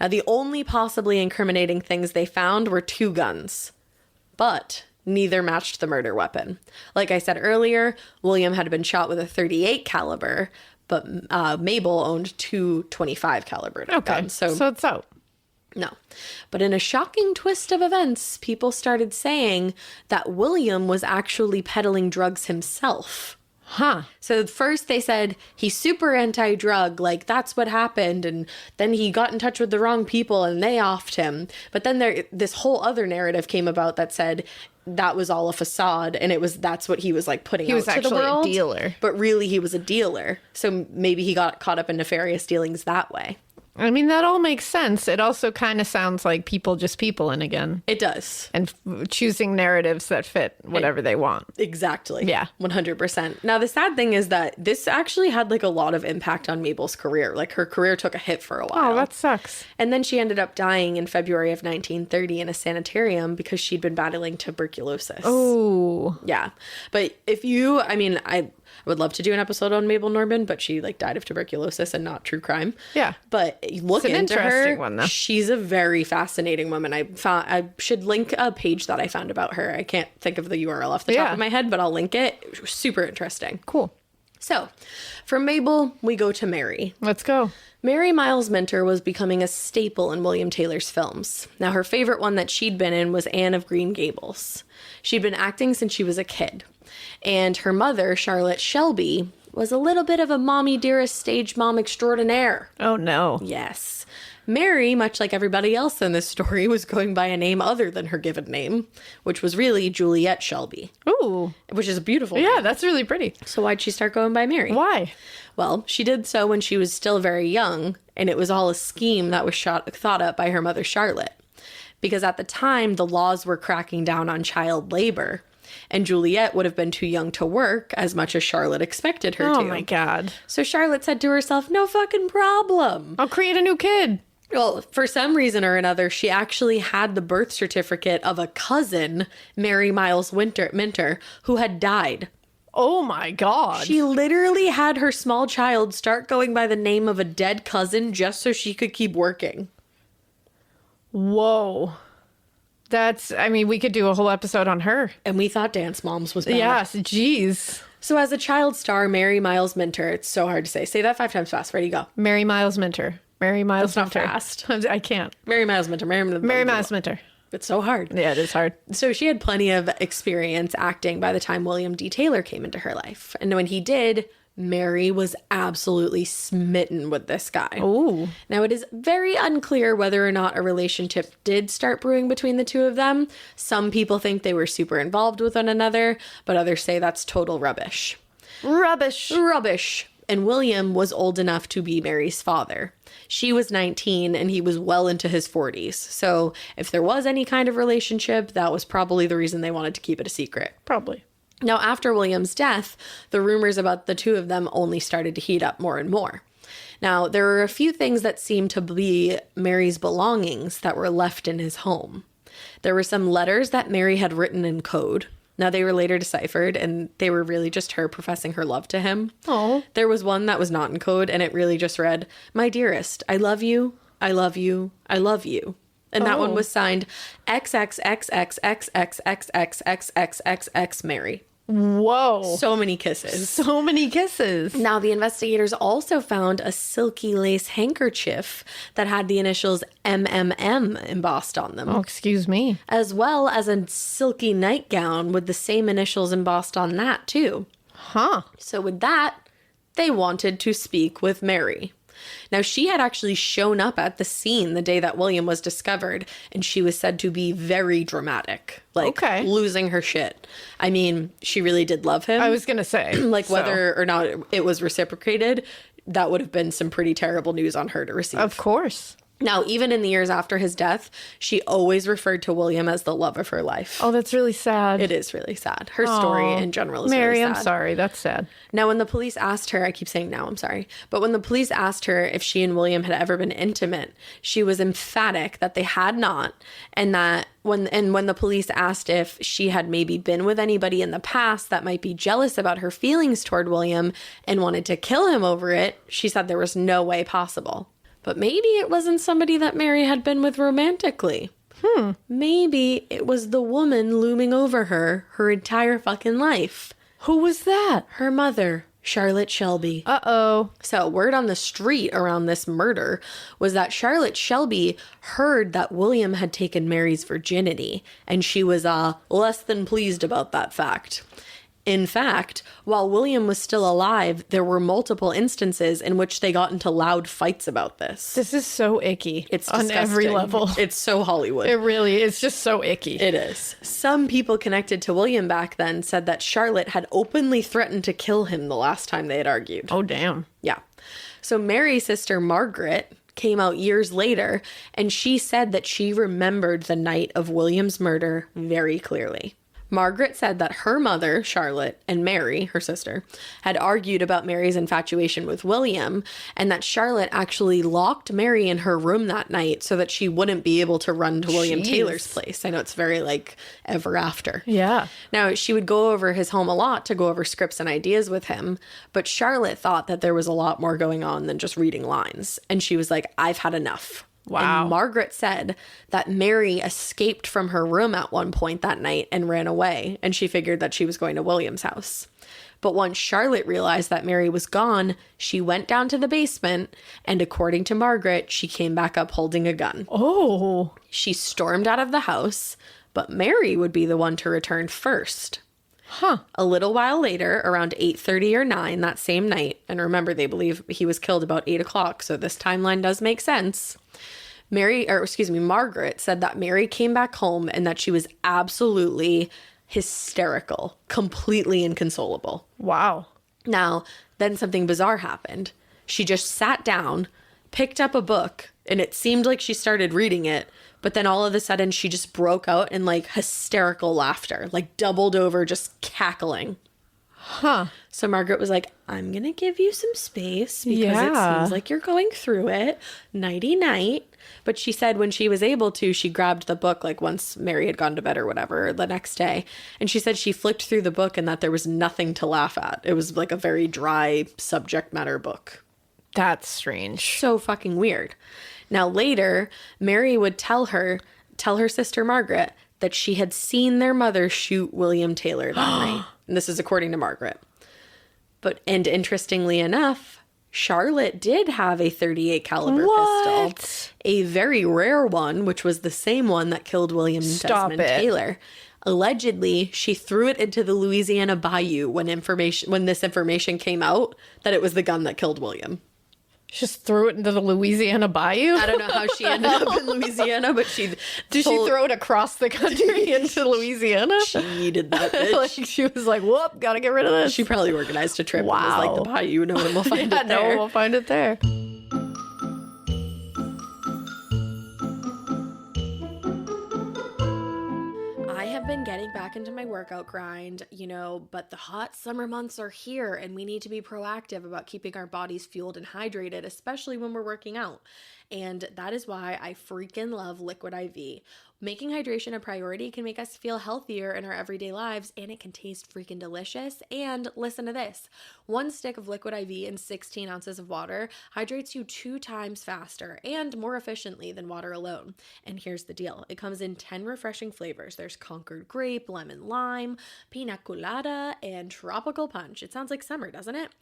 Now, the only possibly incriminating things they found were 2 guns, but neither matched the murder weapon. Like I said earlier, William had been shot with a .38 caliber, but Mabel owned 2 .25 caliber guns. So it's out. no. But in a shocking twist of events, people started saying that William was actually peddling drugs himself. Huh. So first they said he's super anti-drug, like that's what happened, and then he got in touch with the wrong people and they offed him. But then this whole other narrative came about that said that was all a facade, and that's what he was like putting out to the world. He was actually a dealer. But really he was a dealer. So maybe he got caught up in nefarious dealings that way. I mean, that all makes sense. It also kind of sounds like people just peopling again. It does. And choosing narratives that fit whatever they want. Exactly. Yeah. 100%. Now, the sad thing is that this actually had like a lot of impact on Mabel's career. Like her career took a hit for a while. Oh, that sucks. And then she ended up dying in February of 1930 in a sanitarium because she'd been battling tuberculosis. Oh. Yeah. But I would love to do an episode on Mabel Normand, but she like died of tuberculosis and not true crime. Yeah. But look It's an into interesting her. one, though. She's a very fascinating woman. I should link a page that I found about her. I can't think of the URL off the top of my head, but I'll link it. Super interesting. Cool. So, from Mabel, we go to Mary. Let's go. Mary Miles Minter was becoming a staple in William Taylor's films. Now, her favorite one that she'd been in was Anne of Green Gables. She'd been acting since she was a kid. And her mother, Charlotte Shelby, was a little bit of a mommy dearest stage mom extraordinaire. Oh, no. Yes. Mary, much like everybody else in this story, was going by a name other than her given name, which was really Juliet Shelby. Ooh. Which is a beautiful Yeah, name. that's really pretty. So why'd she start going by Mary? Why? Well, she did so when she was still very young, and it was all a scheme that was thought up by her mother, Charlotte. Because at the time, the laws were cracking down on child labor, and Juliet would have been too young to work as much as Charlotte expected her to. Oh, my God. So Charlotte said to herself, no fucking problem. I'll create a new kid. Well, for some reason or another, she actually had the birth certificate of a cousin, Mary Miles Minter, who had died. Oh, my God. She literally had her small child start going by the name of a dead cousin just so she could keep working. Whoa. We could do a whole episode on her. And we thought Dance Moms was bad. Yes, jeez. So as a child star, Mary Miles Minter, it's so hard to say. Say that 5 times fast. Ready, go. Mary Miles Minter. Mary Miles That's not Minter. fast. I can't. Mary Miles Minter. Mary Miles Minter. It's so hard. Yeah, it is hard. So she had plenty of experience acting by the time William D. Taylor came into her life. And when he did, Mary was absolutely smitten with this guy. Ooh. Now, it is very unclear whether or not a relationship did start brewing between the two of them. Some people think they were super involved with one another, but others say that's total rubbish. Rubbish. Rubbish. And William was old enough to be Mary's father. She was 19 and he was well into his 40s. So if there was any kind of relationship, that was probably the reason they wanted to keep it a secret. Probably. Now, after William's death, the rumors about the two of them only started to heat up more and more. Now, there were a few things that seemed to be Mary's belongings that were left in his home. There were some letters that Mary had written in code. Now, they were later deciphered, and they were really just her professing her love to him. Oh. There was one that was not in code, and it really just read, "My dearest, I love you, I love you, I love you." And that one was signed XXXXXXXXXXXX Mary. Whoa. So many kisses. So many kisses. Now, the investigators also found a silky lace handkerchief that had the initials MMM embossed on them, Oh, excuse me. as well as a silky nightgown with the same initials embossed on that, too. Huh. So with that, they wanted to speak with Mary. Now, she had actually shown up at the scene the day that William was discovered, and she was said to be very dramatic, like losing her shit. I mean, she really did love him. I was going to say. Like, whether or not it was reciprocated, that would have been some pretty terrible news on her to receive. Of course. Now, even in the years after his death, she always referred to William as the love of her life. Oh, that's really sad. It is really sad. Her story in general is Mary, really sad. I'm sorry. That's sad. Now, when the police asked her, I keep saying now, I'm sorry, but when the police asked her if she and William had ever been intimate, she was emphatic that they had not, and that when the police asked if she had maybe been with anybody in the past that might be jealous about her feelings toward William and wanted to kill him over it, she said there was no way possible. But maybe it wasn't somebody that Mary had been with romantically. Maybe it was the woman looming over her entire fucking life. Who was that? Her mother, Charlotte Shelby. Uh-oh. So word on the street around this murder was that Charlotte Shelby heard that William had taken Mary's virginity, and she was less than pleased about that fact. In fact, while William was still alive, there were multiple instances in which they got into loud fights about this. This is so icky. It's on every disgusting. level. It's so Hollywood. It really is just so icky. It is. Some people connected to William back then said that Charlotte had openly threatened to kill him the last time they had argued. Oh, damn. Yeah. So Mary's sister, Margaret, came out years later, and she said that she remembered the night of William's murder very clearly. Margaret said that her mother, Charlotte, and Mary, her sister, had argued about Mary's infatuation with William, and that Charlotte actually locked Mary in her room that night so that she wouldn't be able to run to William Taylor's place. I know it's very, like, ever after. Yeah. Now, she would go over his home a lot to go over scripts and ideas with him, but Charlotte thought that there was a lot more going on than just reading lines, and she was like, I've had enough. Wow. And Margaret said that Mary escaped from her room at one point that night and ran away, and she figured that she was going to William's house. But once Charlotte realized that Mary was gone, she went down to the basement, and according to Margaret, she came back up holding a gun. Oh. She stormed out of the house, but Mary would be the one to return first. Huh. A little while later, around 8:30 or 9 that same night, and remember, they believe he was killed about 8 o'clock, so this timeline does make sense. Margaret said that Mary came back home and that she was absolutely hysterical, completely inconsolable. Wow. Now, then something bizarre happened. She just sat down, picked up a book, and it seemed like she started reading it, but then all of a sudden she just broke out in like hysterical laughter, like doubled over, just cackling. Huh. So Margaret was like, I'm going to give you some space because it Yeah. seems like you're going through it. Nighty night. But she said when she was able to, she grabbed the book, like once Mary had gone to bed or whatever, the next day. And she said she flicked through the book and that there was nothing to laugh at. It was like a very dry subject matter book. That's strange. So fucking weird. Now later, Mary would tell her sister Margaret that she had seen their mother shoot William Taylor that night. And this is according to Margaret. And interestingly enough, Charlotte did have a .38 caliber pistol, a very rare one, which was the same one that killed William Desmond Taylor. Allegedly, she threw it into the Louisiana Bayou when this information came out that it was the gun that killed William. Just threw it into the Louisiana Bayou? I don't know how she ended up in Louisiana, but Did she throw it across the country into Louisiana? She needed that bitch. Like she was like, whoop, gotta get rid of this. She probably organized a trip and was like, the Bayou, no one will find it there. No one will find it there. I have been getting back into my workout grind, but the hot summer months are here and we need to be proactive about keeping our bodies fueled and hydrated, especially when we're working out. And that is why I freaking love Liquid IV. Making hydration a priority can make us feel healthier in our everyday lives, and it can taste freaking delicious. And listen to this. 1 stick of Liquid IV in 16 ounces of water hydrates you 2 times faster and more efficiently than water alone. And here's the deal. It comes in 10 refreshing flavors. There's Concord grape, lemon lime, pina colada, and tropical punch. It sounds like summer, doesn't it?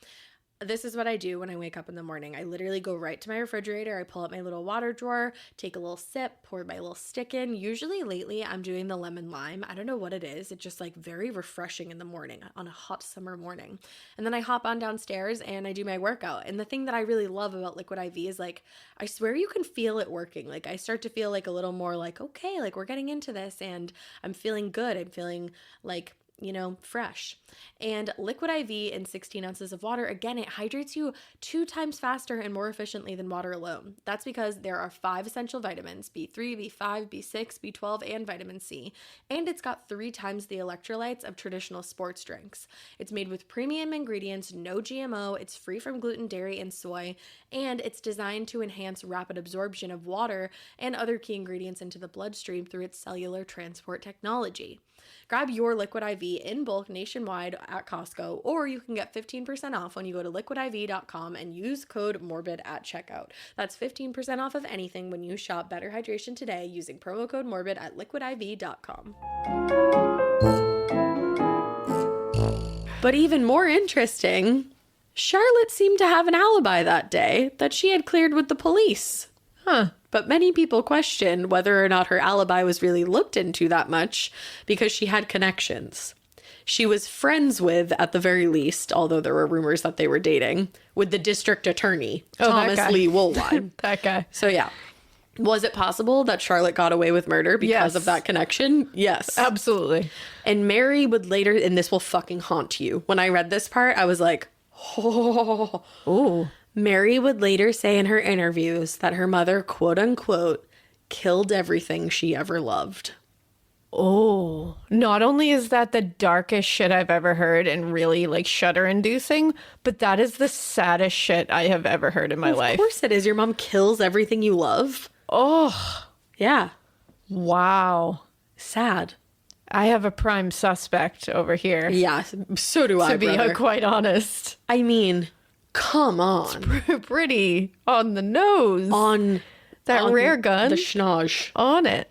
This is what I do when I wake up in the morning. I literally go right to my refrigerator. I pull out my little water drawer, take a little sip, pour my little stick in. Usually lately I'm doing the lemon lime. I don't know what it is. It's just like very refreshing in the morning on a hot summer morning. And then I hop on downstairs and I do my workout. And the thing that I really love about Liquid IV is like, I swear you can feel it working. Like I start to feel like a little more like, okay, like we're getting into this and I'm feeling good. I'm feeling like, fresh. And Liquid IV in 16 ounces of water, again, it hydrates you 2 times faster and more efficiently than water alone. That's because there are 5 essential vitamins, B3, B5, B6, B12, and vitamin C. And it's got 3 times the electrolytes of traditional sports drinks. It's made with premium ingredients, no GMO, it's free from gluten, dairy, and soy, and it's designed to enhance rapid absorption of water and other key ingredients into the bloodstream through its cellular transport technology. Grab your Liquid IV in bulk nationwide at Costco, or you can get 15% off when you go to liquidiv.com and use code MORBID at checkout. That's 15% off of anything when you shop Better Hydration today using promo code MORBID at liquidiv.com. But even more interesting, Charlotte seemed to have an alibi that day that she had cleared with the police. But many people question whether or not her alibi was really looked into that much because she had connections. She was friends with, at the very least, although there were rumors that they were dating, with the district attorney, Thomas Lee Woolwine. That guy. So yeah. Was it possible that Charlotte got away with murder because of that connection? Yes. Absolutely. And Mary would later, and this will fucking haunt you. When I read this part, I was like, oh. Ooh. Mary would later say in her interviews that her mother, quote unquote, killed everything she ever loved. Oh, not only is that the darkest shit I've ever heard and really like shudder inducing, but that is the saddest shit I have ever heard in my life. Of course it is. Your mom kills everything you love. Oh, Yeah. wow. Sad. I have a prime suspect over here. Yeah, so do I, To be brother. quite honest. I mean, come on. Pretty on the nose. On that rare gun. The schnoz. On it.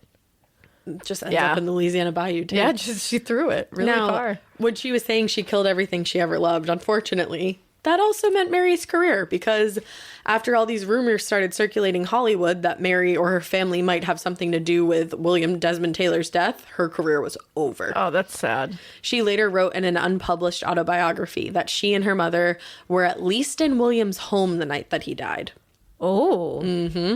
Just ends up in the Louisiana Bayou, too. Yeah, just she threw it really far. When she was saying she killed everything she ever loved, unfortunately, that also meant Mary's career, because after all these rumors started circulating Hollywood that Mary or her family might have something to do with William Desmond Taylor's death, her career was over. Oh, that's sad. She later wrote in an unpublished autobiography that she and her mother were at least in William's home the night that he died. Oh. Mm-hmm.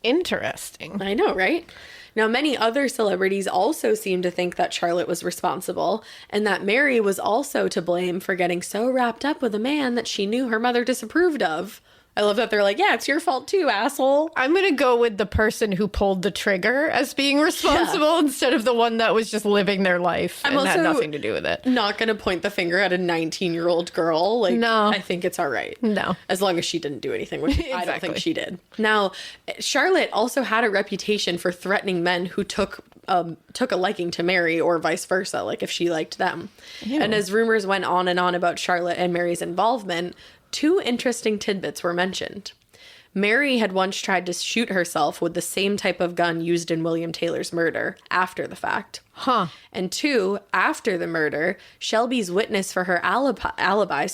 Interesting. I know, right? Now, many other celebrities also seem to think that Charlotte was responsible and that Mary was also to blame for getting so wrapped up with a man that she knew her mother disapproved of. I love that they're like, yeah, it's your fault too, asshole. I'm going to go with the person who pulled the trigger as being responsible instead of the one that was just living their life and had nothing to do with it. Not going to point the finger at a 19-year-old girl. Like, no. I think it's all right. No. As long as she didn't do anything, which I don't think Exactly. she did. Now, Charlotte also had a reputation for threatening men who took a liking to Mary or vice versa, like if she liked them. Ew. And as rumors went on and on about Charlotte and Mary's involvement, two interesting tidbits were mentioned. Mary had once tried to shoot herself with the same type of gun used in William Taylor's murder after the fact. Huh. And two, after the murder, Shelby's witness for her alibi,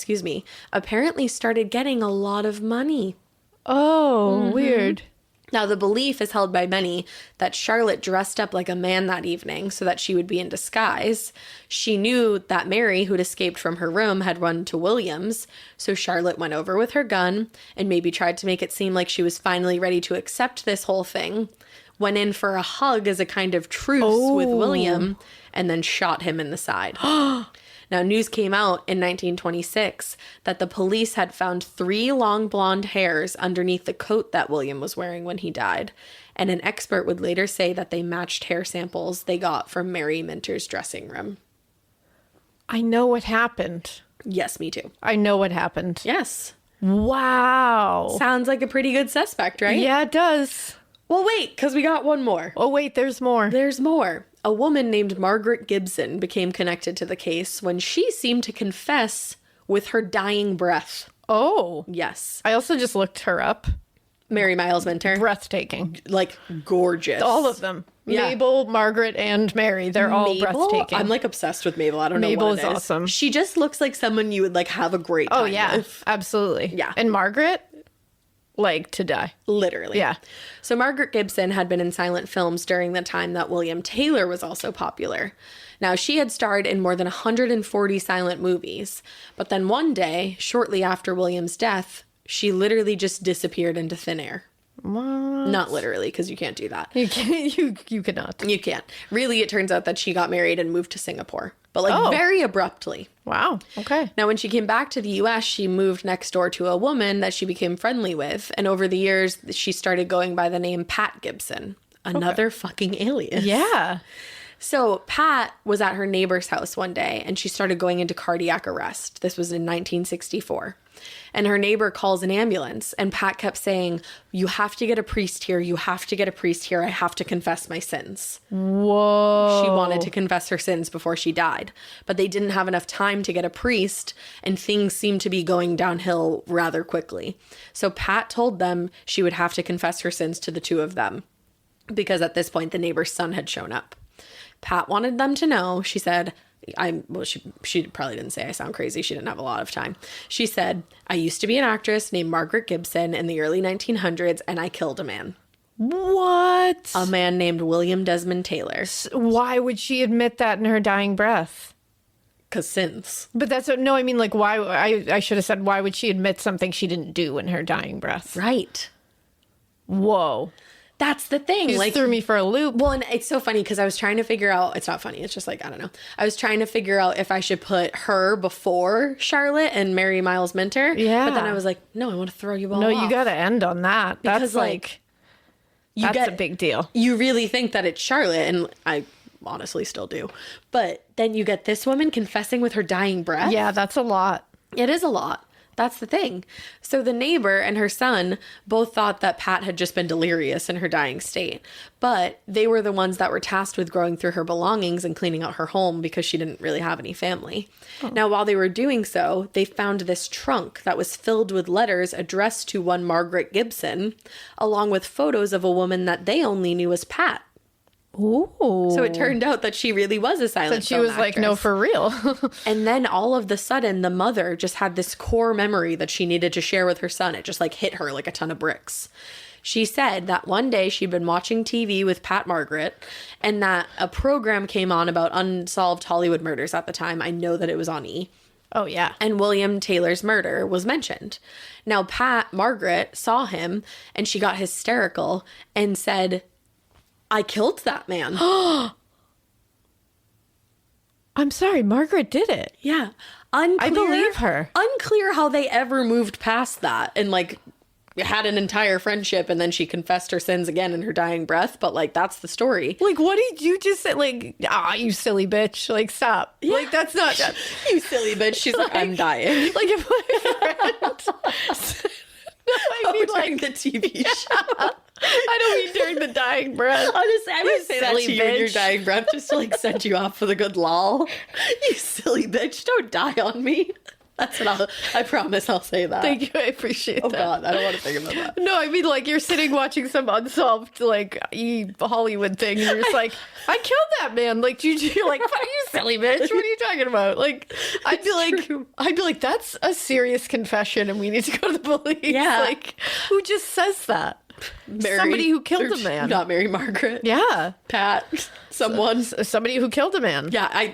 apparently started getting a lot of money. Oh, weird. Now, the belief is held by many that Charlotte dressed up like a man that evening so that she would be in disguise. She knew that Mary, who'd escaped from her room, had run to William's, so Charlotte went over with her gun and maybe tried to make it seem like she was finally ready to accept this whole thing, went in for a hug as a kind of truce with William, and then shot him in the side. Now, news came out in 1926 that the police had found 3 long blonde hairs underneath the coat that William was wearing when he died. And an expert would later say that they matched hair samples they got from Mary Minter's dressing room. I know what happened. Yes, me too. I know what happened. Yes. Wow. Sounds like a pretty good suspect, right? Yeah, it does. Well, wait, because we got one more. Oh, wait, there's more. There's more. A woman named Margaret Gibson became connected to the case when she seemed to confess with her dying breath. Oh. Yes. I also just looked her up. Mary Miles Minter. Breathtaking. Like, gorgeous. All of them. Yeah. Mabel, Margaret, and Mary. They're all Mabel? breathtaking. I'm like obsessed with Mabel. I don't know Mabel what it is is. awesome. She just looks like someone you would like have a great time oh, yeah. with. Absolutely. Yeah. And Margaret, like to die. Literally. Yeah. So Margaret Gibson had been in silent films during the time that William Taylor was also popular. Now, she had starred in more than 140 silent movies. But then one day, shortly after William's death, she literally just disappeared into thin air. What? Not literally, because you can't do that. You can't. You cannot. You can't. Really, it turns out that she got married and moved to Singapore. But like very abruptly. Wow. Okay. Now, when she came back to the U.S., she moved next door to a woman that she became friendly with. And over the years, she started going by the name Pat Gibson. Another fucking alias. Yeah. So Pat was at her neighbor's house one day and she started going into cardiac arrest. This was in 1964. And her neighbor calls an ambulance and Pat kept saying, "You have to get a priest here. You have to get a priest here. I have to confess my sins." Whoa. She wanted to confess her sins before she died, but they didn't have enough time to get a priest and things seemed to be going downhill rather quickly. So Pat told them she would have to confess her sins to the two of them because at this point the neighbor's son had shown up. Pat wanted them to know, she said, she probably didn't say I sound crazy. She didn't have a lot of time. She said, "I used to be an actress named Margaret Gibson in the early 1900s and I killed a man." What? A man named William Desmond Taylor. Why would she admit that in her dying breath? 'Cause sins. But that's no, I mean, like, why? I should have said, why would she admit something she didn't do in her dying breath? Right. Whoa. That's the thing. You just Like, threw me for a loop. well, and it's so funny because I was trying to figure out, it's not funny. It's just like, I don't know. I was trying to figure out if I should put her before Charlotte and Mary Miles Minter. Yeah. But then I was like, no, I want to throw you all No, off. you got to end on that. Because, That's like, you that's get, a big deal. You really think that it's Charlotte. And honestly still do. But then you get this woman confessing with her dying breath. Yeah, that's a lot. It is a lot. That's the thing. So the neighbor and her son both thought that Pat had just been delirious in her dying state, but they were the ones that were tasked with going through her belongings and cleaning out her home because she didn't really have any family. Now, while they were doing so, they found this trunk that was filled with letters addressed to one Margaret Gibson, along with photos of a woman that they only knew as Pat. Ooh. So it turned out that she really was a silent That she film was like, no, actress. for real. And then all of the sudden, the mother just had this core memory that she needed to share with her son. It just like hit her like a ton of bricks. She said that one day she'd been watching TV with Pat Margaret and that a program came on about unsolved Hollywood murders at the time. I know that it was on E! Oh, yeah. And William Taylor's murder was mentioned. Now, Margaret saw him and she got hysterical and said, I killed that man. I'm sorry, Margaret did it. Yeah. Unclear, I believe her. Unclear how they ever moved past that and like had an entire friendship and then she confessed her sins again in her dying breath. But like, that's the story. Like, what did you just say? like, you silly bitch. Like, stop. Yeah. Like, that's not... You silly bitch. She's like, I'm dying. Like, if my friend... I mean, During like, the TV show. I don't mean during the dying breath. Honestly, I would say that silly to you in your bitch. dying breath just to like send you off with a good lol. You silly bitch. Don't die on me. That's what I promise I'll say that. Thank you. I appreciate Oh that. God, I don't want to think about that. No, I mean, like, you're sitting watching some unsolved, like, Hollywood thing, and you're just like, I killed that man. Like, you're like, what are you, silly bitch? What are you talking about? Like, I'd be like, that's a serious confession, and we need to go to the police. Yeah. Like, who just says that? Somebody who killed a man. Not Mary Margaret. Yeah. Pat. Someone. Somebody who killed a man. Yeah, I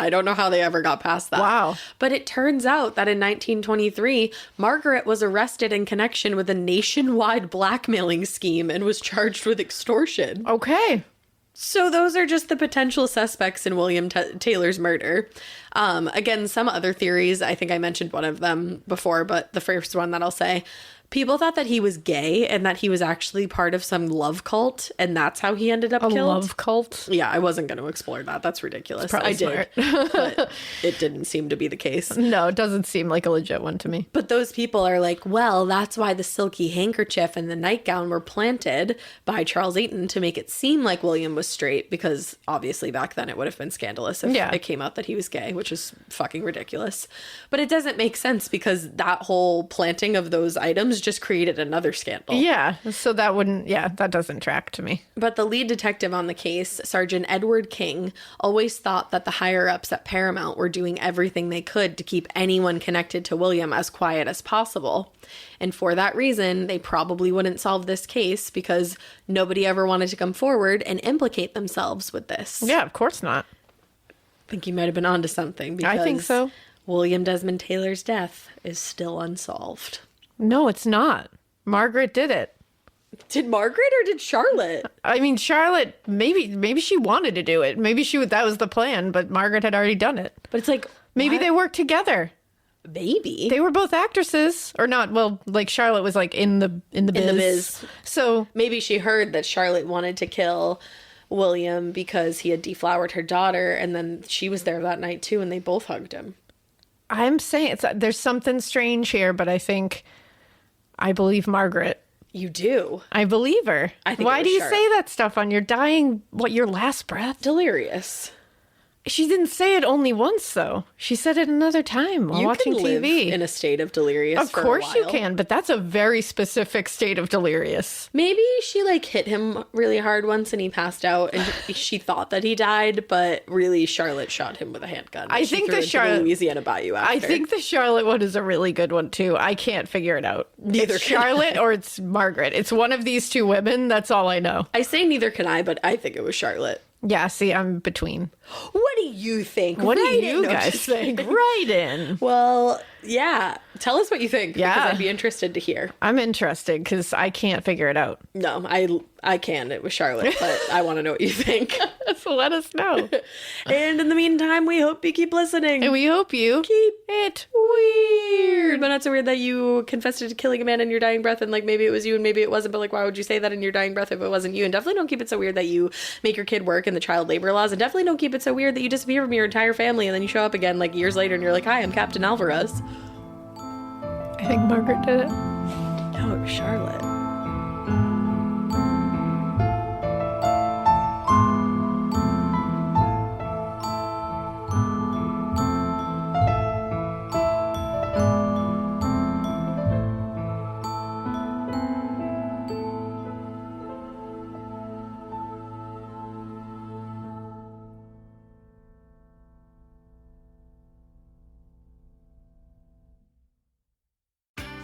don't know how they ever got past that. Wow. But it turns out that in 1923, Margaret was arrested in connection with a nationwide blackmailing scheme and was charged with extortion. Okay. So those are just the potential suspects in William Taylor's murder. Again, some other theories, I think I mentioned one of them before, but the first one that I'll say, people thought that he was gay and that he was actually part of some love cult, and that's how he ended up A killed. love cult? Yeah, I wasn't going to explore that. That's ridiculous. Probably I did, but it didn't seem to be the case. No, it doesn't seem like a legit one to me. But those people are like, well, that's why the silky handkerchief and the nightgown were planted by Charles Eaton to make it seem like William was straight, because obviously back then it would have been scandalous if it came out that he was gay, which is fucking ridiculous. But it doesn't make sense because that whole planting of those items just created another scandal. Yeah, so that wouldn't, that doesn't track to me. But the lead detective on the case, Sergeant Edward King, always thought that the higher-ups at Paramount were doing everything they could to keep anyone connected to William as quiet as possible. And for that reason, they probably wouldn't solve this case because nobody ever wanted to come forward and implicate themselves with this. Yeah, of course not. I think you might have been onto something because I think so. William Desmond Taylor's death is still unsolved. No, it's not. Margaret did it. Did Margaret or did Charlotte? I mean, Charlotte, maybe she wanted to do it. Maybe that was the plan, but Margaret had already done it. But it's like, Maybe what? they worked together. Maybe. They were both actresses, or not. Well, like Charlotte was like in the biz. In the biz. So Maybe she heard that Charlotte wanted to kill William because he had deflowered her daughter, and then she was there that night too, and they both hugged him. I'm saying there's something strange here, but I believe Margaret. You do. I believe her. I think Why it do was you Charlotte. say that stuff on your dying, your last breath? Delirious. She didn't say it only once, though. She said it another time while You watching can live TV. in a state of delirious. Of for a course you while. can, but that's a very specific state of delirious. Maybe she like hit him really hard once and he passed out, and she thought that he died, but really Charlotte shot him with a handgun. I She think threw the into Charlotte- Louisiana Bayou after. I think the Charlotte one is a really good one, too. I can't figure it out. Neither It's can I. Charlotte or it's Margaret. It's one of these two women. That's all I know. I say neither can I, but I think it was Charlotte. Yeah, see, I'm between. What do you think? What do Write in. you No, guys just think? kidding. Right in. Well, yeah. Tell us what you think. Yeah. Because I'd be interested to hear. I'm interested because I can't figure it out. No, I can. It was Charlotte, but I want to know what you think. So let us know. And in the meantime, we hope you keep listening. And we hope you keep it weird. but not so weird that you confessed to killing a man in your dying breath, and like maybe it was you and maybe it wasn't, but like why would you say that in your dying breath if it wasn't you? And definitely don't keep it so weird that you make your kid work in the child labor laws, and definitely don't keep it so weird that you disappear from your entire family and then you show up again like years later and you're like, hi, I'm Captain Alvarez. I think Margaret did it. No, it was Charlotte.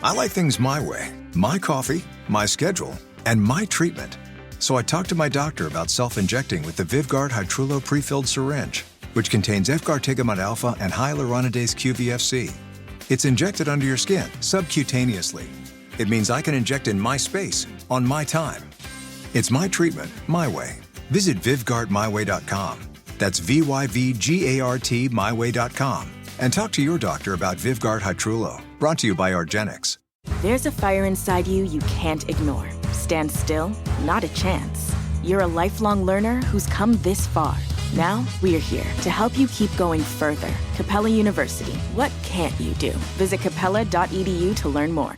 I like things my way, my coffee, my schedule, and my treatment. So I talked to my doctor about self-injecting with the Vyvgart Hytrulo prefilled syringe, which contains efgartigimod alpha and hyaluronidase QVFC. It's injected under your skin, subcutaneously. It means I can inject in my space, on my time. It's my treatment, my way. Visit VyvgartMyWay.com. That's VYVGART MyWay.com. And talk to your doctor about Vyvgart Hytrulo. Brought to you by argenx. There's a fire inside you can't ignore. Stand still? Not a chance. You're a lifelong learner who's come this far. Now, we're here to help you keep going further. Capella University. What can't you do? Visit capella.edu to learn more.